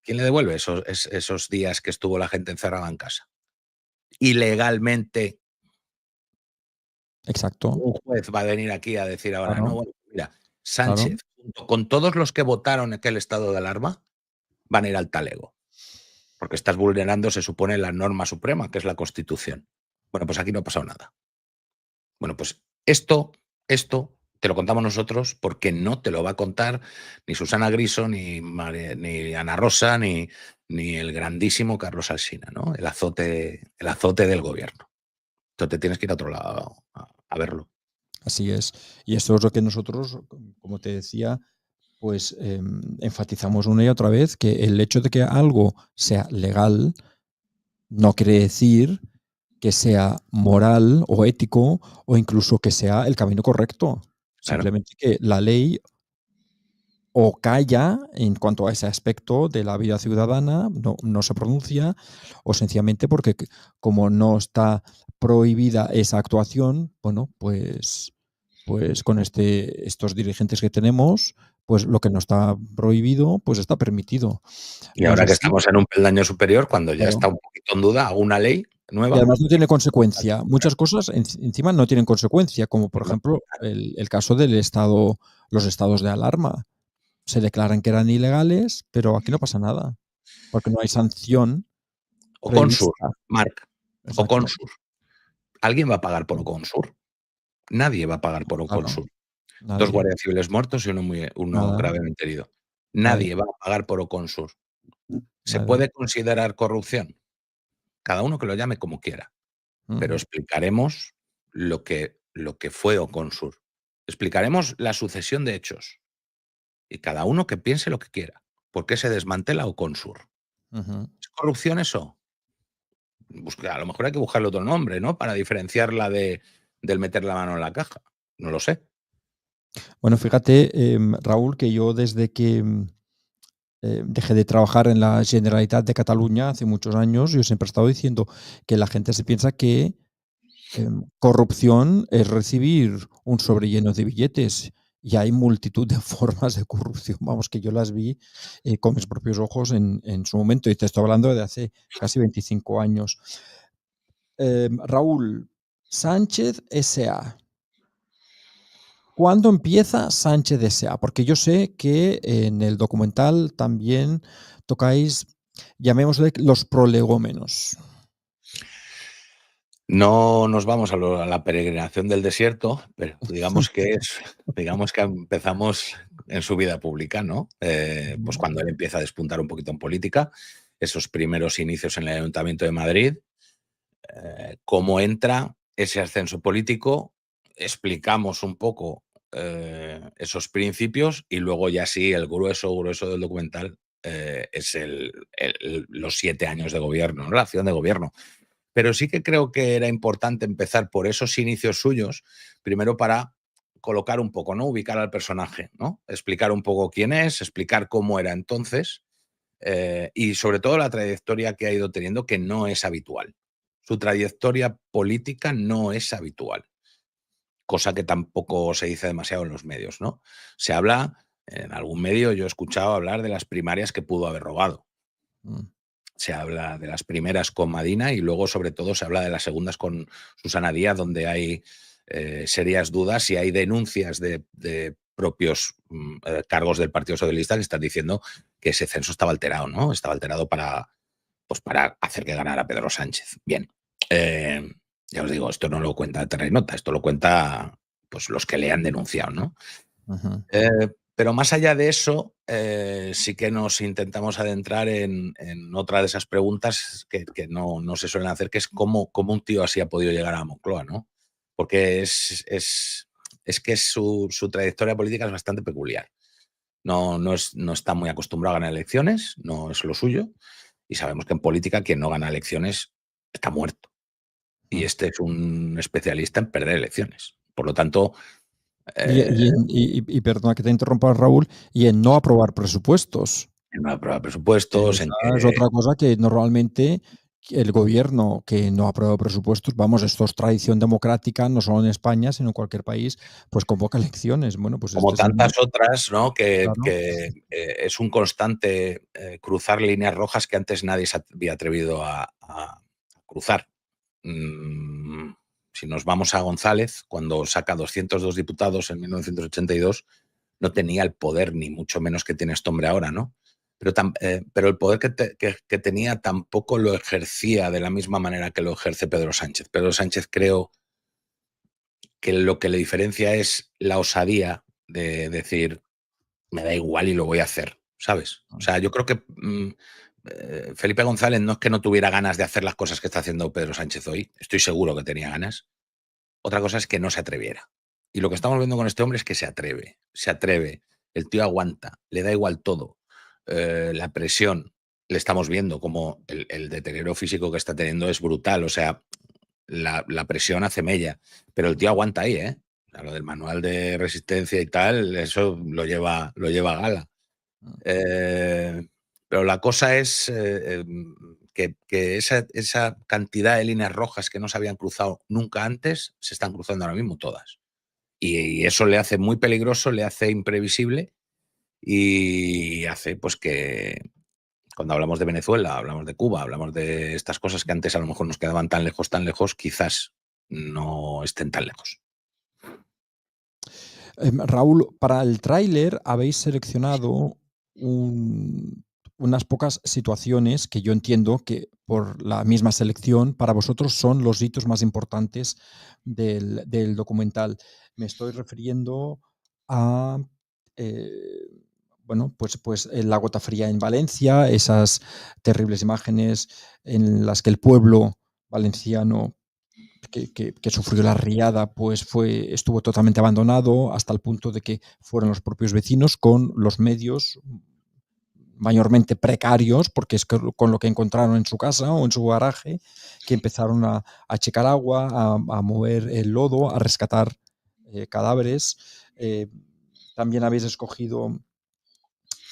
¿quién le devuelve esos días que estuvo la gente encerrada en casa? Ilegalmente. Exacto. Un juez va a venir aquí a decir ahora, Claro. no, bueno, mira, Sánchez, junto con todos los que votaron aquel estado de alarma, van a ir al talego. Porque estás vulnerando, se supone, la norma suprema, que es la Constitución. Bueno, pues aquí no ha pasado nada. Bueno, pues esto te lo contamos nosotros porque no te lo va a contar ni Susana Griso, ni Ana Rosa, ni el grandísimo Carlos Alsina, ¿no? El azote del gobierno. Entonces tienes que ir a otro lado a verlo. Así es. Y esto es lo que nosotros, como te decía, pues enfatizamos una y otra vez, que el hecho de que algo sea legal no quiere decir que sea moral o ético o incluso que sea el camino correcto. Claro. Simplemente que la ley o calla en cuanto a ese aspecto de la vida ciudadana, no se pronuncia, o sencillamente porque como no está prohibida esa actuación, bueno, pues con estos dirigentes que tenemos, pues lo que no está prohibido, pues está permitido. Y ahora que estamos en un peldaño superior, cuando ya está un poquito en duda, hago una ley nueva. Y además no tiene consecuencia. Muchas cosas encima no tienen consecuencia, como por ejemplo el caso del estado, los estados de alarma. Se declaran que eran ilegales, pero aquí no pasa nada, porque no hay sanción. Oconsur, Marc. Exacto. Oconsur. ¿Alguien va a pagar por Oconsur? Nadie va a pagar por Oconsur. Nadie. 2 guardias civiles muertos y uno gravemente herido. Nadie va a pagar por Oconsur. ¿Se puede considerar corrupción? Cada uno que lo llame como quiera. Pero explicaremos lo que fue Oconsur. Explicaremos la sucesión de hechos. Y cada uno que piense lo que quiera. ¿Por qué se desmantela Oconsur? ¿Es corrupción eso? A lo mejor hay que buscarle otro nombre, ¿no? Para diferenciarla del meter la mano en la caja. No lo sé. Bueno, fíjate, Raúl, que yo desde que dejé de trabajar en la Generalitat de Cataluña hace muchos años, yo siempre he estado diciendo que la gente se piensa que corrupción es recibir un sobre lleno de billetes. Y hay multitud de formas de corrupción, vamos, que yo las vi con mis propios ojos en su momento, y te estoy hablando de hace casi 25 años. Raúl, Sánchez S.A. ¿Cuándo empieza Sánchez S.A.? Porque yo sé que en el documental también tocáis, llamémosle, los prolegómenos. No nos vamos a la peregrinación del desierto, pero digamos que empezamos en su vida pública, ¿no? Pues cuando él empieza a despuntar un poquito en política, esos primeros inicios en el Ayuntamiento de Madrid, cómo entra ese ascenso político, explicamos un poco esos principios y luego ya sí, el grueso del documental es los 7 años de gobierno, ¿no? La acción de gobierno. Pero sí que creo que era importante empezar por esos inicios suyos, primero para colocar un poco, ¿no? Ubicar al personaje, ¿no? Explicar un poco quién es, explicar cómo era entonces y sobre todo la trayectoria que ha ido teniendo, que no es habitual. Su trayectoria política no es habitual, cosa que tampoco se dice demasiado en los medios, ¿no? Se habla, en algún medio yo he escuchado hablar de las primarias que pudo haber robado. Se habla de las primeras con Madina y luego, sobre todo, se habla de las segundas con Susana Díaz, donde hay serias dudas y hay denuncias de propios cargos del Partido Socialista que están diciendo que ese censo estaba alterado, ¿no? Estaba alterado para hacer que ganara Pedro Sánchez. Bien, ya os digo, esto no lo cuenta Terra y Nota, esto lo cuenta pues, los que le han denunciado, ¿no? Pero más allá de eso, sí que nos intentamos adentrar en otra de esas preguntas que no se suelen hacer, que es cómo un tío así ha podido llegar a Moncloa, ¿no? Porque es que su trayectoria política es bastante peculiar. No está muy acostumbrado a ganar elecciones, no es lo suyo, y sabemos que en política quien no gana elecciones está muerto. Y este es un especialista en perder elecciones. Por lo tanto... Y perdona que te interrumpa, Raúl, y en no aprobar presupuestos. En no aprobar presupuestos. Es otra cosa que normalmente el gobierno que no aprueba presupuestos, vamos, esto es tradición democrática, no solo en España, sino en cualquier país, pues convoca elecciones. Bueno, pues como tantas otras, ¿no? Claro. Es un constante cruzar líneas rojas que antes nadie se había atrevido a cruzar. Si nos vamos a González, cuando saca 202 diputados en 1982, no tenía el poder, ni mucho menos que tiene este hombre ahora, ¿no? Pero el poder que tenía tampoco lo ejercía de la misma manera que lo ejerce Pedro Sánchez. Pedro Sánchez, creo que lo que le diferencia es la osadía de decir, me da igual y lo voy a hacer, ¿sabes? O sea, yo creo que Felipe González no es que no tuviera ganas de hacer las cosas que está haciendo Pedro Sánchez hoy, estoy seguro que tenía ganas. Otra cosa es que no se atreviera. Y lo que estamos viendo con este hombre es que se atreve, el tío aguanta, le da igual todo. La presión, le estamos viendo como el deterioro físico que está teniendo es brutal, o sea, la presión hace mella, pero el tío aguanta ahí, ¿eh? O sea, lo del manual de resistencia y tal, eso lo lleva a gala. Pero la cosa es que esa cantidad de líneas rojas que no se habían cruzado nunca antes, se están cruzando ahora mismo todas. Y eso le hace muy peligroso, le hace imprevisible y hace pues que cuando hablamos de Venezuela, hablamos de Cuba, hablamos de estas cosas que antes a lo mejor nos quedaban tan lejos, quizás no estén tan lejos. Raúl, para el tráiler habéis seleccionado unas pocas situaciones que yo entiendo que por la misma selección para vosotros son los hitos más importantes del documental. Me estoy refiriendo a bueno, pues la gota fría en Valencia, esas terribles imágenes en las que el pueblo valenciano que sufrió la riada, pues estuvo totalmente abandonado hasta el punto de que fueron los propios vecinos con los medios mayormente precarios, porque es con lo que encontraron en su casa o en su garaje, que empezaron a checar agua, a mover el lodo, a rescatar cadáveres. También habéis escogido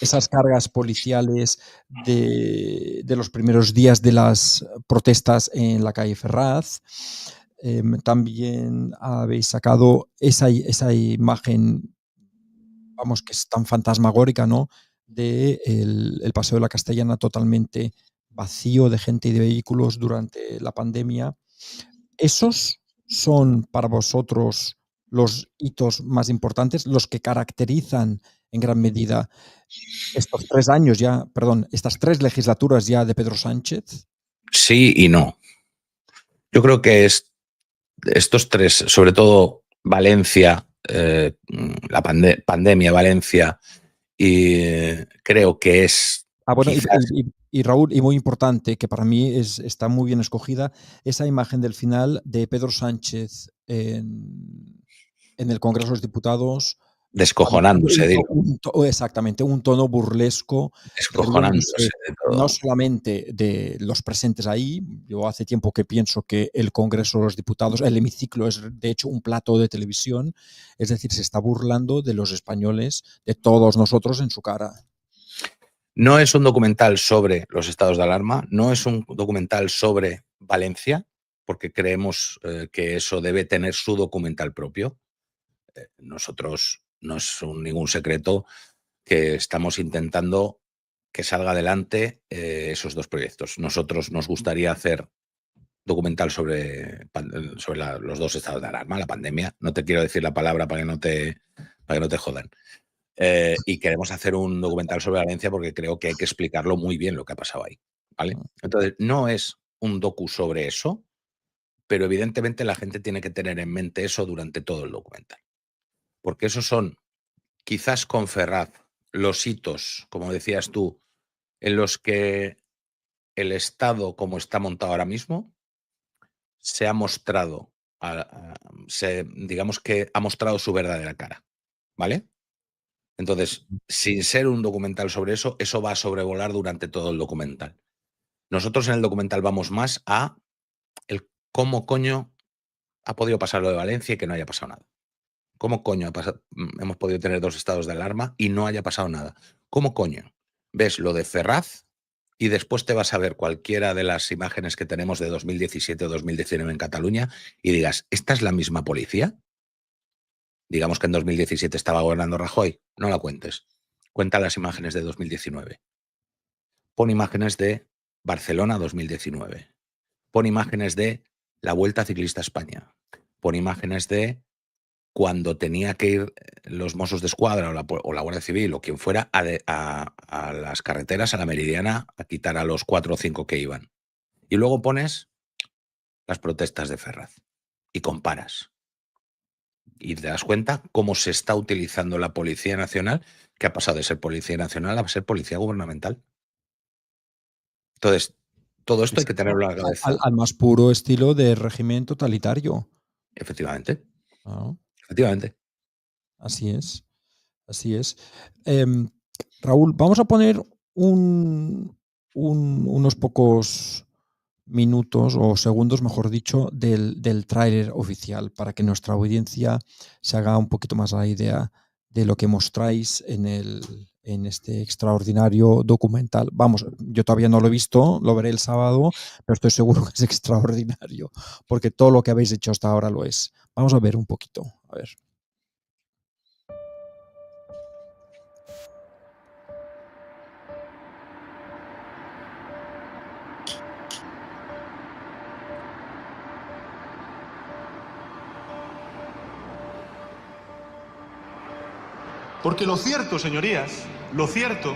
esas cargas policiales de los primeros días de las protestas en la calle Ferraz. También habéis sacado esa imagen, vamos, que es tan fantasmagórica, ¿no?, de el Paseo de la Castellana totalmente vacío de gente y de vehículos durante la pandemia. ¿Esos son para vosotros los hitos más importantes, los que caracterizan en gran medida estos 3 años ya, perdón, estas 3 legislaturas ya de Pedro Sánchez? Sí y no. Yo creo que es estos tres, sobre todo Valencia, la pandemia, Valencia, y creo que es... Bueno, quizás... y Raúl, y muy importante, que para mí está muy bien escogida, esa imagen del final de Pedro Sánchez en el Congreso de los Diputados. Descojonándose, digo. Exactamente, un tono burlesco. Descojonándose de todo. No solamente de los presentes ahí, yo hace tiempo que pienso que el Congreso de los Diputados, el hemiciclo es de hecho un plato de televisión, es decir, se está burlando de los españoles, de todos nosotros en su cara. No es un documental sobre los estados de alarma, no es un documental sobre Valencia, porque creemos que eso debe tener su documental propio. Nosotros, no es ningún secreto que estamos intentando que salga adelante esos dos proyectos. Nosotros nos gustaría hacer documental sobre los dos estados de alarma, la pandemia. No te quiero decir la palabra para que no te jodan. Y queremos hacer un documental sobre Valencia porque creo que hay que explicarlo muy bien lo que ha pasado ahí, ¿vale? Entonces, no es un docu sobre eso, pero evidentemente la gente tiene que tener en mente eso durante todo el documental. Porque esos son, quizás con Ferraz, los hitos, como decías tú, en los que el Estado, como está montado ahora mismo, se ha mostrado, digamos que ha mostrado su verdadera cara, ¿vale? Entonces, sin ser un documental sobre eso, eso va a sobrevolar durante todo el documental. Nosotros en el documental vamos más a el cómo coño ha podido pasar lo de Valencia y que no haya pasado nada. ¿Cómo coño hemos podido tener dos estados de alarma y no haya pasado nada? ¿Cómo coño ves lo de Ferraz y después te vas a ver cualquiera de las imágenes que tenemos de 2017 o 2019 en Cataluña y digas, ¿esta es la misma policía? Digamos que en 2017 estaba gobernando Rajoy, no la cuentes. Cuenta las imágenes de 2019. Pon imágenes de Barcelona 2019. Pon imágenes de la Vuelta Ciclista a España. Pon imágenes de cuando tenía que ir los Mossos d'Esquadra o la Guardia Civil o quien fuera a las carreteras, a la Meridiana, a quitar a los 4 o 5 que iban. Y luego pones las protestas de Ferraz y comparas. Y te das cuenta cómo se está utilizando la Policía Nacional, que ha pasado de ser Policía Nacional a ser Policía Gubernamental. Entonces, todo esto hay que tenerlo a la cabeza. Al más puro estilo de régimen totalitario. Efectivamente. Ah. Efectivamente. Así es. Así es. Raúl, vamos a poner unos pocos minutos o segundos, mejor dicho, del tráiler oficial para que nuestra audiencia se haga un poquito más a la idea de lo que mostráis en este extraordinario documental. Vamos, yo todavía no lo he visto, lo veré el sábado, pero estoy seguro que es extraordinario, porque todo lo que habéis hecho hasta ahora lo es. Vamos a ver un poquito, a ver. Porque lo cierto, señorías, lo cierto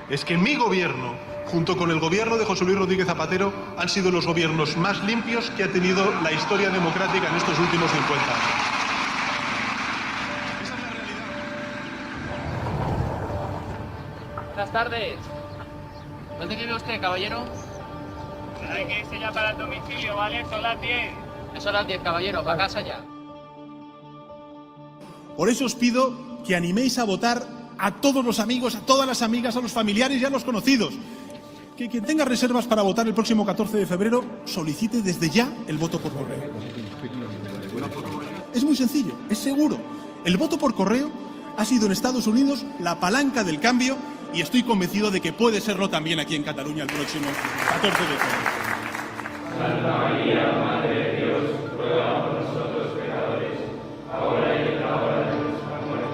es que mi gobierno, junto con el gobierno de José Luis Rodríguez Zapatero, han sido los gobiernos más limpios que ha tenido la historia democrática en estos últimos 50 años. Esa es la realidad. Buenas tardes. ¿Dónde vive usted, caballero? Hay que irse ya para el domicilio, ¿vale? Son las 10. Son las 10, caballero. Para casa ya. Por eso os pido que animéis a votar a todos los amigos, a todas las amigas, a los familiares y a los conocidos. Que quien tenga reservas para votar el próximo 14 de febrero solicite desde ya el voto por correo. Es muy sencillo, es seguro. El voto por correo ha sido en Estados Unidos la palanca del cambio y estoy convencido de que puede serlo también aquí en Cataluña el próximo 14 de febrero. Santa María, Madre de Dios, ruega por nosotros pecadores, ahora y en la hora de nuestra muerte.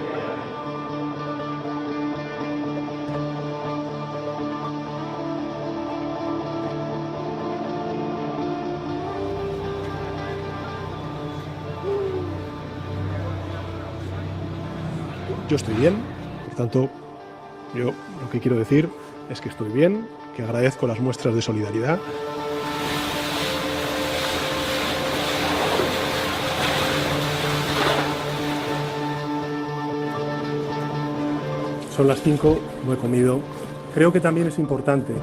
Yo estoy bien, por tanto, yo lo que quiero decir es que estoy bien, que agradezco las muestras de solidaridad. Son las 5, no he comido. Creo que también es importante.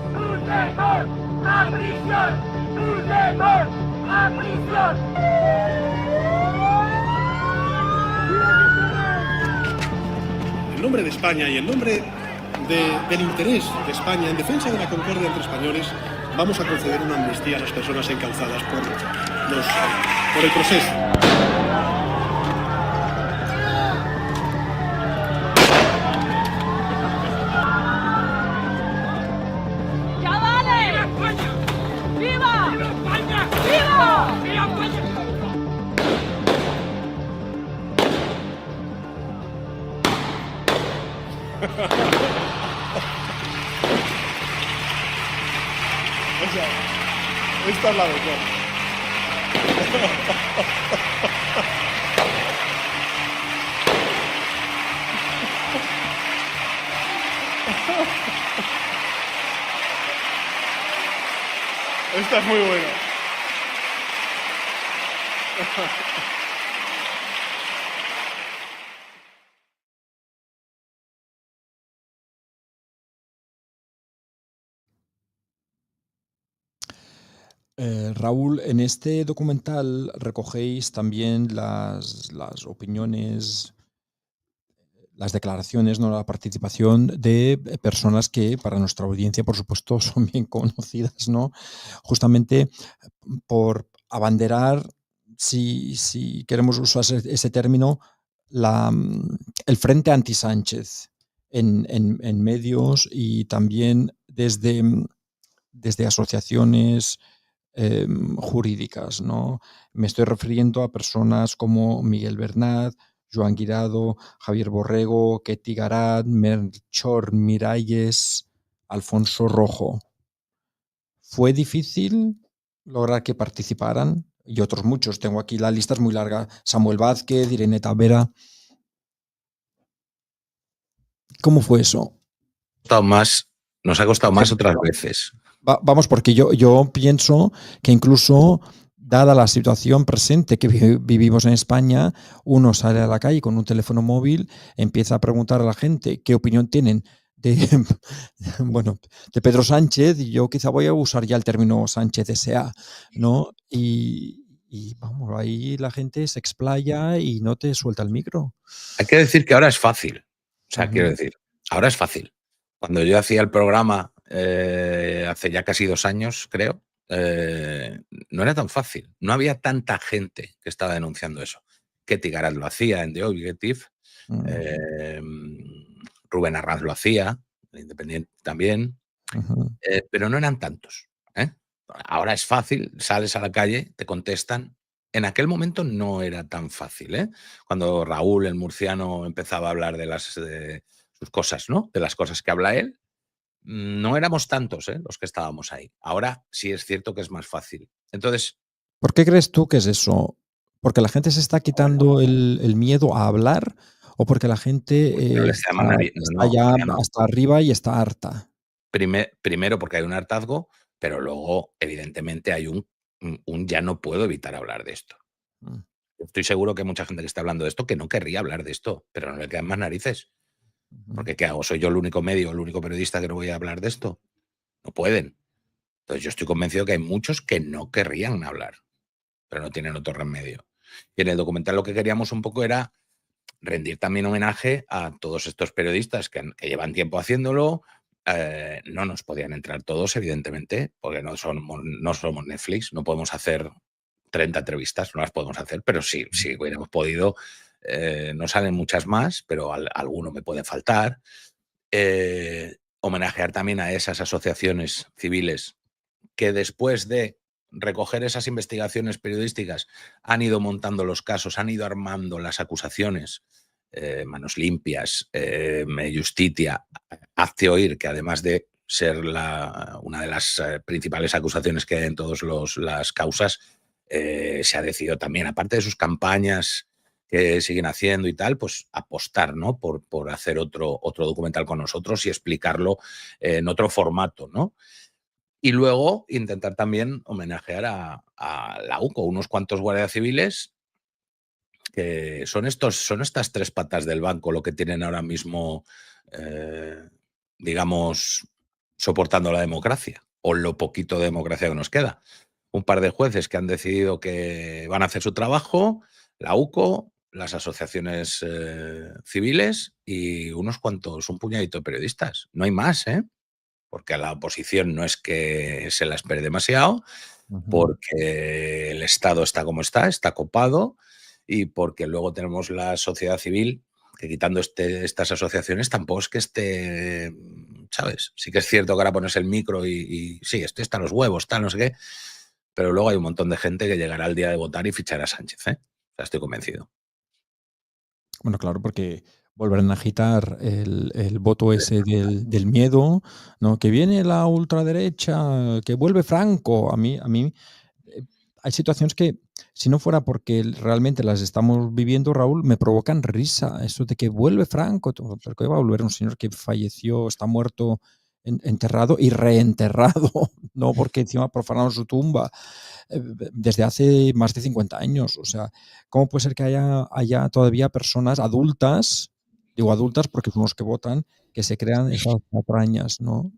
En nombre de España y en nombre del interés de España en defensa de la concordia entre españoles, vamos a conceder una amnistía a las personas encauzadas por el proceso. Esta es la mejor. Esta es muy buena. Raúl, en este documental recogéis también las opiniones, las declaraciones, ¿no? La participación de personas que para nuestra audiencia, por supuesto, son bien conocidas, ¿no? Justamente por abanderar, si queremos usar ese término, el frente anti-Sánchez en medios y también desde asociaciones jurídicas, ¿no? Me estoy refiriendo a personas como Miguel Bernat, Joan Guirado, Javier Borrego, Ketty Garat, Melchor Miralles, Alfonso Rojo. ¿Fue difícil lograr que participaran? Y otros muchos. Tengo aquí, la lista es muy larga. Samuel Vázquez, Irene Tavera. ¿Cómo fue eso? Nos ha costado más otras veces. Vamos, porque yo pienso que incluso, dada la situación presente que vivimos en España, uno sale a la calle con un teléfono móvil, empieza a preguntar a la gente qué opinión tienen de Pedro Sánchez, y yo quizá voy a usar ya el término Sánchez S.A., ¿no? Y vamos, ahí la gente se explaya y no te suelta el micro. Hay que decir que ahora es fácil. O sea, quiero decir, ahora es fácil. Cuando yo hacía el programa hace ya casi 2 años, creo, no era tan fácil. No había tanta gente que estaba denunciando eso. Ketty Garat lo hacía en The Objective, Rubén Arranz lo hacía, el Independiente también, pero no eran tantos. Ahora es fácil, sales a la calle, te contestan. En aquel momento no era tan fácil. Cuando Raúl, el murciano, empezaba a hablar de sus cosas, ¿no? De las cosas que habla él, no éramos tantos los que estábamos ahí. Ahora sí es cierto que es más fácil. Entonces, ¿por qué crees tú que es eso? ¿Porque la gente se está quitando el miedo a hablar o porque la gente está ya hasta arriba y está harta? Primero porque hay un hartazgo, pero luego, evidentemente, hay un ya no puedo evitar hablar de esto. Estoy seguro que hay mucha gente que está hablando de esto que no querría hablar de esto, pero no le quedan más narices. Porque ¿qué hago? ¿Soy yo el único medio, el único periodista que no voy a hablar de esto? No pueden. Entonces yo estoy convencido que hay muchos que no querrían hablar, pero no tienen otro remedio. Y en el documental lo que queríamos un poco era rendir también homenaje a todos estos periodistas que llevan tiempo haciéndolo. No nos podían entrar todos, evidentemente, porque no somos Netflix, no podemos hacer 30 entrevistas, no las podemos hacer, pero sí hubiéramos podido. No salen muchas más, pero alguno me puede faltar. Homenajear también a esas asociaciones civiles que después de recoger esas investigaciones periodísticas han ido montando los casos, han ido armando las acusaciones. Manos Limpias, Justitia, Hazte Oír, que además de ser una de las principales acusaciones que hay en todas las causas, se ha decidido también, aparte de sus campañas que siguen haciendo y tal, pues apostar, ¿no? por hacer otro documental con nosotros y explicarlo en otro formato, ¿no? Y luego intentar también homenajear a la UCO, unos cuantos guardias civiles que son estas tres patas del banco lo que tienen ahora mismo, digamos, soportando la democracia, o lo poquito de democracia que nos queda. Un par de jueces que han decidido que van a hacer su trabajo, la UCO, las asociaciones civiles y unos cuantos, un puñadito de periodistas. No hay más, porque a la oposición no es que se la espere demasiado, porque el Estado está como está copado, y porque luego tenemos la sociedad civil, que quitando estas asociaciones tampoco es que esté, ¿sabes? Sí que es cierto que ahora pones el micro y sí, están los huevos, tal, no sé qué, pero luego hay un montón de gente que llegará el día de votar y fichará a Sánchez, O sea, estoy convencido. Bueno, claro, porque volverán a agitar el voto ese del miedo, ¿no? Que viene la ultraderecha, que vuelve Franco. A mí hay situaciones que, si no fuera porque realmente las estamos viviendo, Raúl, me provocan risa. Eso de que vuelve Franco, pero que va a volver un señor que falleció, está muerto, enterrado y reenterrado, no porque encima profanaron su tumba desde hace más de 50 años. O sea, ¿cómo puede ser que haya todavía personas adultas, digo adultas porque son los que votan, que se crean esas patrañas, ¿no?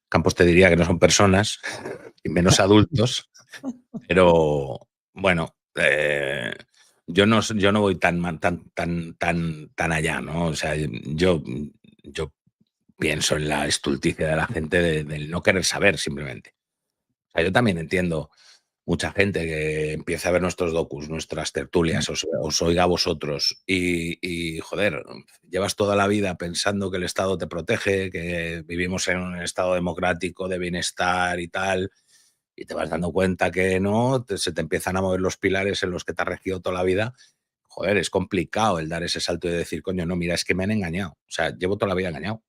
Campos te diría que no son personas, y menos adultos, pero bueno, yo no voy tan allá, ¿no? O sea, yo pienso en la estulticia de la gente del no querer saber simplemente. O sea, yo también entiendo mucha gente que empieza a ver nuestros docus, nuestras tertulias, os oiga a vosotros y, joder, llevas toda la vida pensando que el Estado te protege, que vivimos en un Estado democrático de bienestar y tal, y te vas dando cuenta que no, se te empiezan a mover los pilares en los que te has regido toda la vida. Joder, es complicado el dar ese salto y decir, coño, no, mira, es que me han engañado. O sea, llevo toda la vida engañado.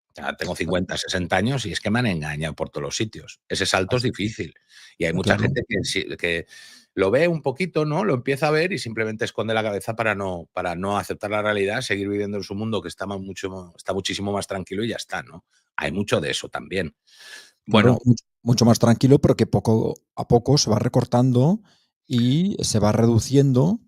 O sea, tengo 50, 60 años y es que me han engañado por todos los sitios. Ese salto es difícil. Y hay mucha gente que lo ve un poquito, ¿no? Lo empieza a ver y simplemente esconde la cabeza para no aceptar la realidad, seguir viviendo en su mundo que está muchísimo más tranquilo y ya está, ¿no? Hay mucho de eso también. Bueno, claro, mucho más tranquilo, pero que poco a poco se va recortando y se va reduciendo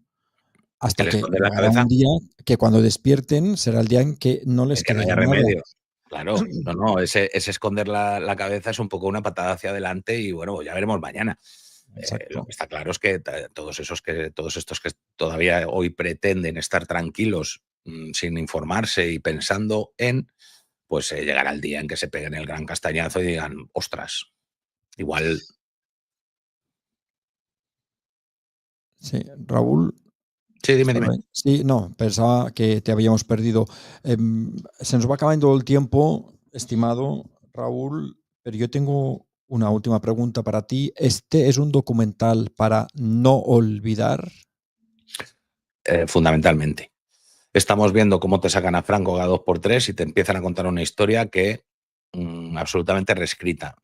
hasta que llegará un día que cuando despierten será el día en que no les quede haya remedio. Claro, no, ese esconder la cabeza es un poco una patada hacia adelante y bueno, ya veremos mañana. Lo que está claro es que todos estos que todavía hoy pretenden estar tranquilos sin informarse y pensando pues llegará el día en que se peguen el gran castañazo y digan, ostras, igual. Sí, Raúl. Sí, dime. Sí, no, pensaba que te habíamos perdido. Se nos va acabando el tiempo, estimado Raúl, pero yo tengo una última pregunta para ti. ¿Este es un documental para no olvidar? Fundamentalmente. Estamos viendo cómo te sacan a Franco cada 2x3 y te empiezan a contar una historia que absolutamente reescrita.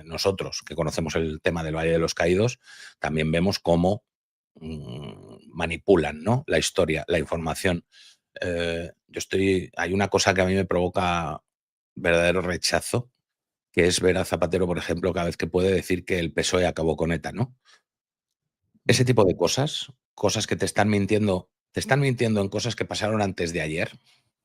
Nosotros, que conocemos el tema del Valle de los Caídos, también vemos cómo manipulan, ¿no? La historia, la información. Hay una cosa que a mí me provoca verdadero rechazo, que es ver a Zapatero, por ejemplo, cada vez que puede decir que el PSOE acabó con ETA, ¿no? Ese tipo de cosas que te están mintiendo en cosas que pasaron antes de ayer.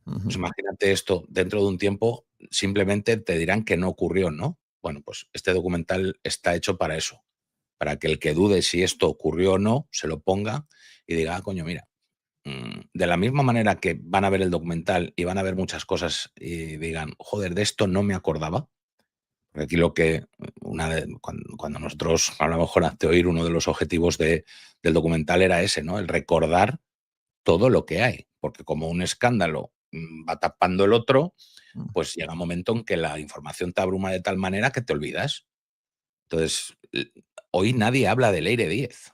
Pues imagínate esto, dentro de un tiempo simplemente te dirán que no ocurrió, ¿no? Bueno, pues este documental está hecho para eso, para que el que dude si esto ocurrió o no, se lo ponga y diga, coño, mira, de la misma manera que van a ver el documental y van a ver muchas cosas y digan, joder, de esto no me acordaba. Porque aquí cuando nosotros hablamos con Hazte-Oír, uno de los objetivos del documental era ese, ¿no? El recordar todo lo que hay, porque como un escándalo va tapando el otro, pues llega un momento en que la información te abruma de tal manera que te olvidas. Entonces, hoy nadie habla de Leire Díez.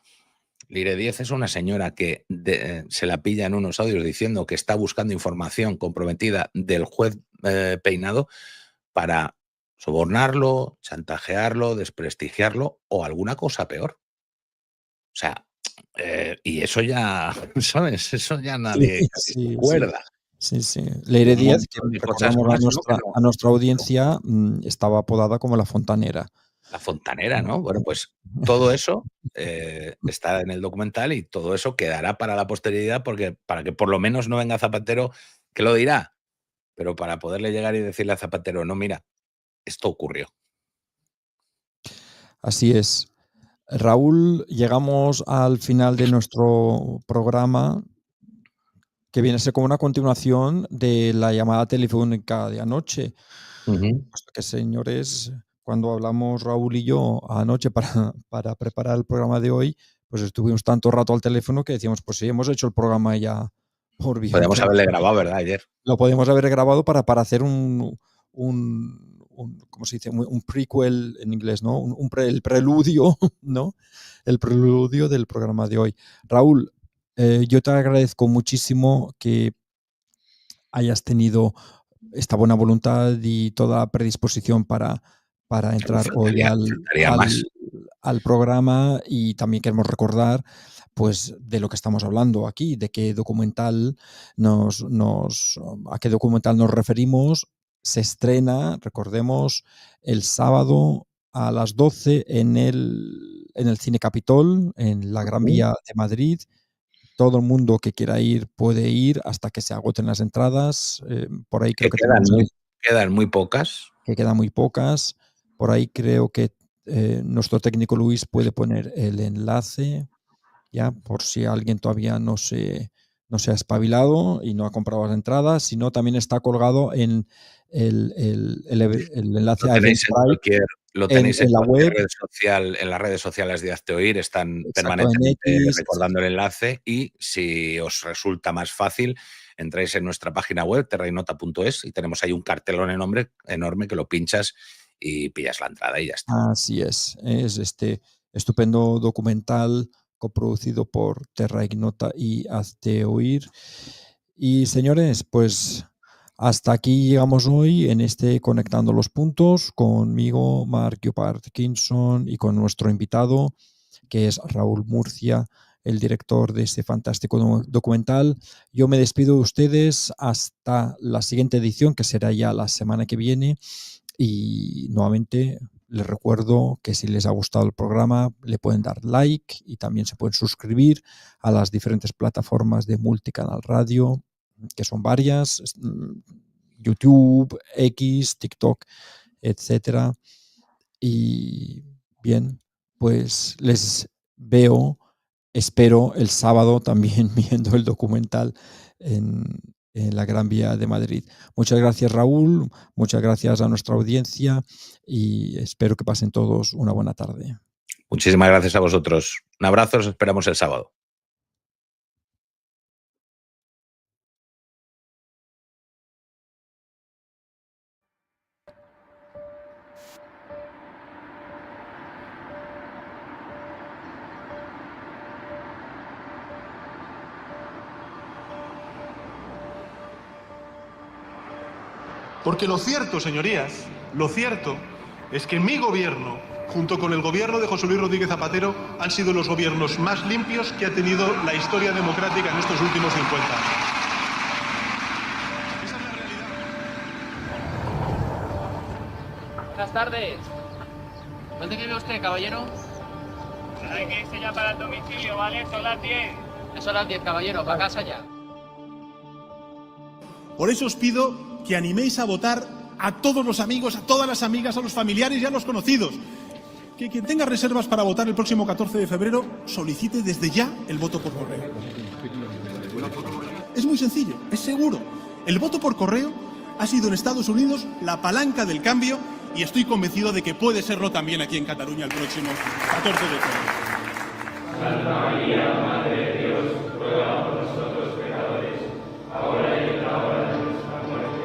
Leire Díez es una señora que se la pilla en unos audios diciendo que está buscando información comprometida del juez Peinado para sobornarlo, chantajearlo, desprestigiarlo o alguna cosa peor. O sea, y eso ya, ¿sabes? Eso ya nadie recuerda. Sí. Leire Díez, que recordamos a nuestra audiencia, estaba apodada como la fontanera. La fontanera, ¿no? Bueno, pues todo eso está en el documental y todo eso quedará para la posteridad para que por lo menos no venga Zapatero, que lo dirá, pero para poderle llegar y decirle a Zapatero, no, mira, esto ocurrió. Así es. Raúl, llegamos al final de nuestro programa, que viene a ser como una continuación de la llamada telefónica de anoche. Puesto que, señores, cuando hablamos Raúl y yo anoche para preparar el programa de hoy, pues estuvimos tanto rato al teléfono que decíamos, pues sí, hemos hecho el programa ya por bien. Podríamos haberle grabado, ¿verdad? Ayer. Lo podemos haber grabado para hacer un ¿cómo se dice? Un prequel en inglés, ¿no? El preludio, ¿no? El preludio del programa de hoy. Raúl, yo te agradezco muchísimo que hayas tenido esta buena voluntad y toda predisposición para entrar hoy al programa, y también queremos recordar pues de lo que estamos hablando aquí, de qué documental a qué documental nos referimos. Se estrena, recordemos, el sábado a las 12 en el Cine Capitol, en la Gran Vía de Madrid. Todo el mundo que quiera ir puede ir hasta que se agoten las entradas. Por ahí creo que quedan muy pocas. Que quedan muy pocas. Por ahí creo que nuestro técnico Luis puede poner el enlace, ya, por si alguien todavía no se ha espabilado y no ha comprado las entradas. Si no, también está colgado en el enlace a Eventbrite. Lo tenéis en la web. Red social, en las redes sociales de Hazte Oír, están permanentemente recordando el enlace, y si os resulta más fácil, entráis en nuestra página web, terrainota.es, y tenemos ahí un cartelón enorme que lo pinchas y pillas la entrada y ya está. Así es. Es este estupendo documental coproducido por Terra Ignota y Hazte Oír. Y, señores, pues hasta aquí llegamos hoy en Conectando los Puntos, conmigo, Mark Parkinson, y con nuestro invitado, que es Raúl Murcia, el director de este fantástico documental. Yo me despido de ustedes hasta la siguiente edición, que será ya la semana que viene, y nuevamente les recuerdo que si les ha gustado el programa le pueden dar like y también se pueden suscribir a las diferentes plataformas de Multicanal Radio, que son varias: YouTube, X, TikTok, etcétera. Y bien, pues les espero el sábado también viendo el documental en la Gran Vía de Madrid. Muchas gracias, Raúl, muchas gracias a nuestra audiencia y espero que pasen todos una buena tarde. Muchísimas gracias a vosotros. Un abrazo, os esperamos el sábado. Porque lo cierto, señorías, lo cierto es que mi gobierno, junto con el gobierno de José Luis Rodríguez Zapatero, han sido los gobiernos más limpios que ha tenido la historia democrática en estos últimos 50 años. Esa es la realidad. Buenas tardes. ¿Dónde vive usted, caballero? Hay que irse ya para el domicilio, ¿vale? Son las 10. Son las 10, caballero, para casa ya. Por eso os pido que animéis a votar a todos los amigos, a todas las amigas, a los familiares y a los conocidos. Que quien tenga reservas para votar el próximo 14 de febrero solicite desde ya el voto por correo. Es muy sencillo, es seguro. El voto por correo ha sido en Estados Unidos la palanca del cambio y estoy convencido de que puede serlo también aquí en Cataluña el próximo 14 de febrero. Santa María, Madre de Dios, ruega por nosotros pecadores, ahora y en la hora de nuestra muerte.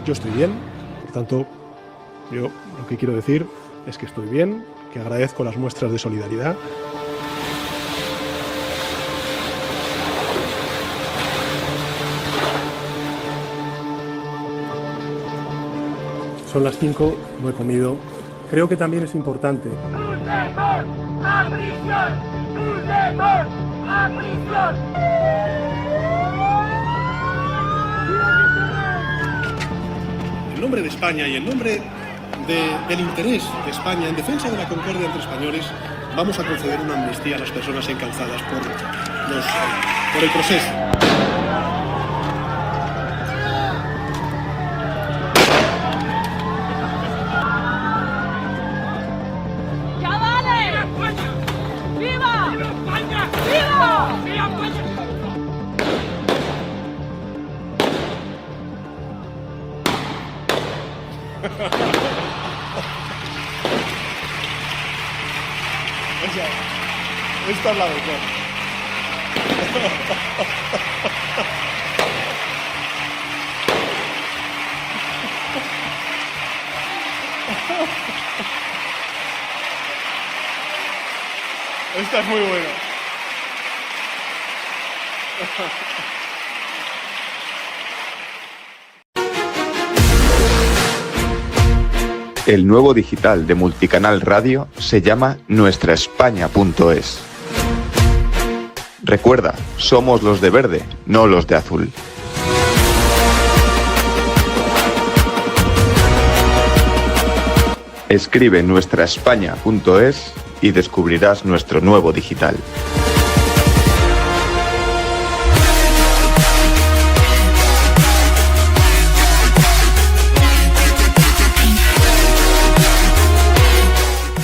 Yo estoy bien, por tanto, yo lo que quiero decir es que estoy bien, que agradezco las muestras de solidaridad. Son las 5, no he comido, creo que también es importante. ¡A prisión! ¡Puigdemont! ¡A prisión! En nombre de España y en nombre del interés de España en defensa de la concordia entre españoles, vamos a conceder una amnistía a las personas encausadas por el proceso. ¡Ya vale! ¡Viva! ¡Viva España! ¡Viva! ¡Viva España! Esta es la mejor. Esta es muy buena. El nuevo digital de Multicanal Radio se llama nuestraespaña.es. Recuerda, somos los de verde, no los de azul. Escribe nuestraespaña.es y descubrirás nuestro nuevo digital.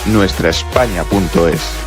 nuestraespaña.es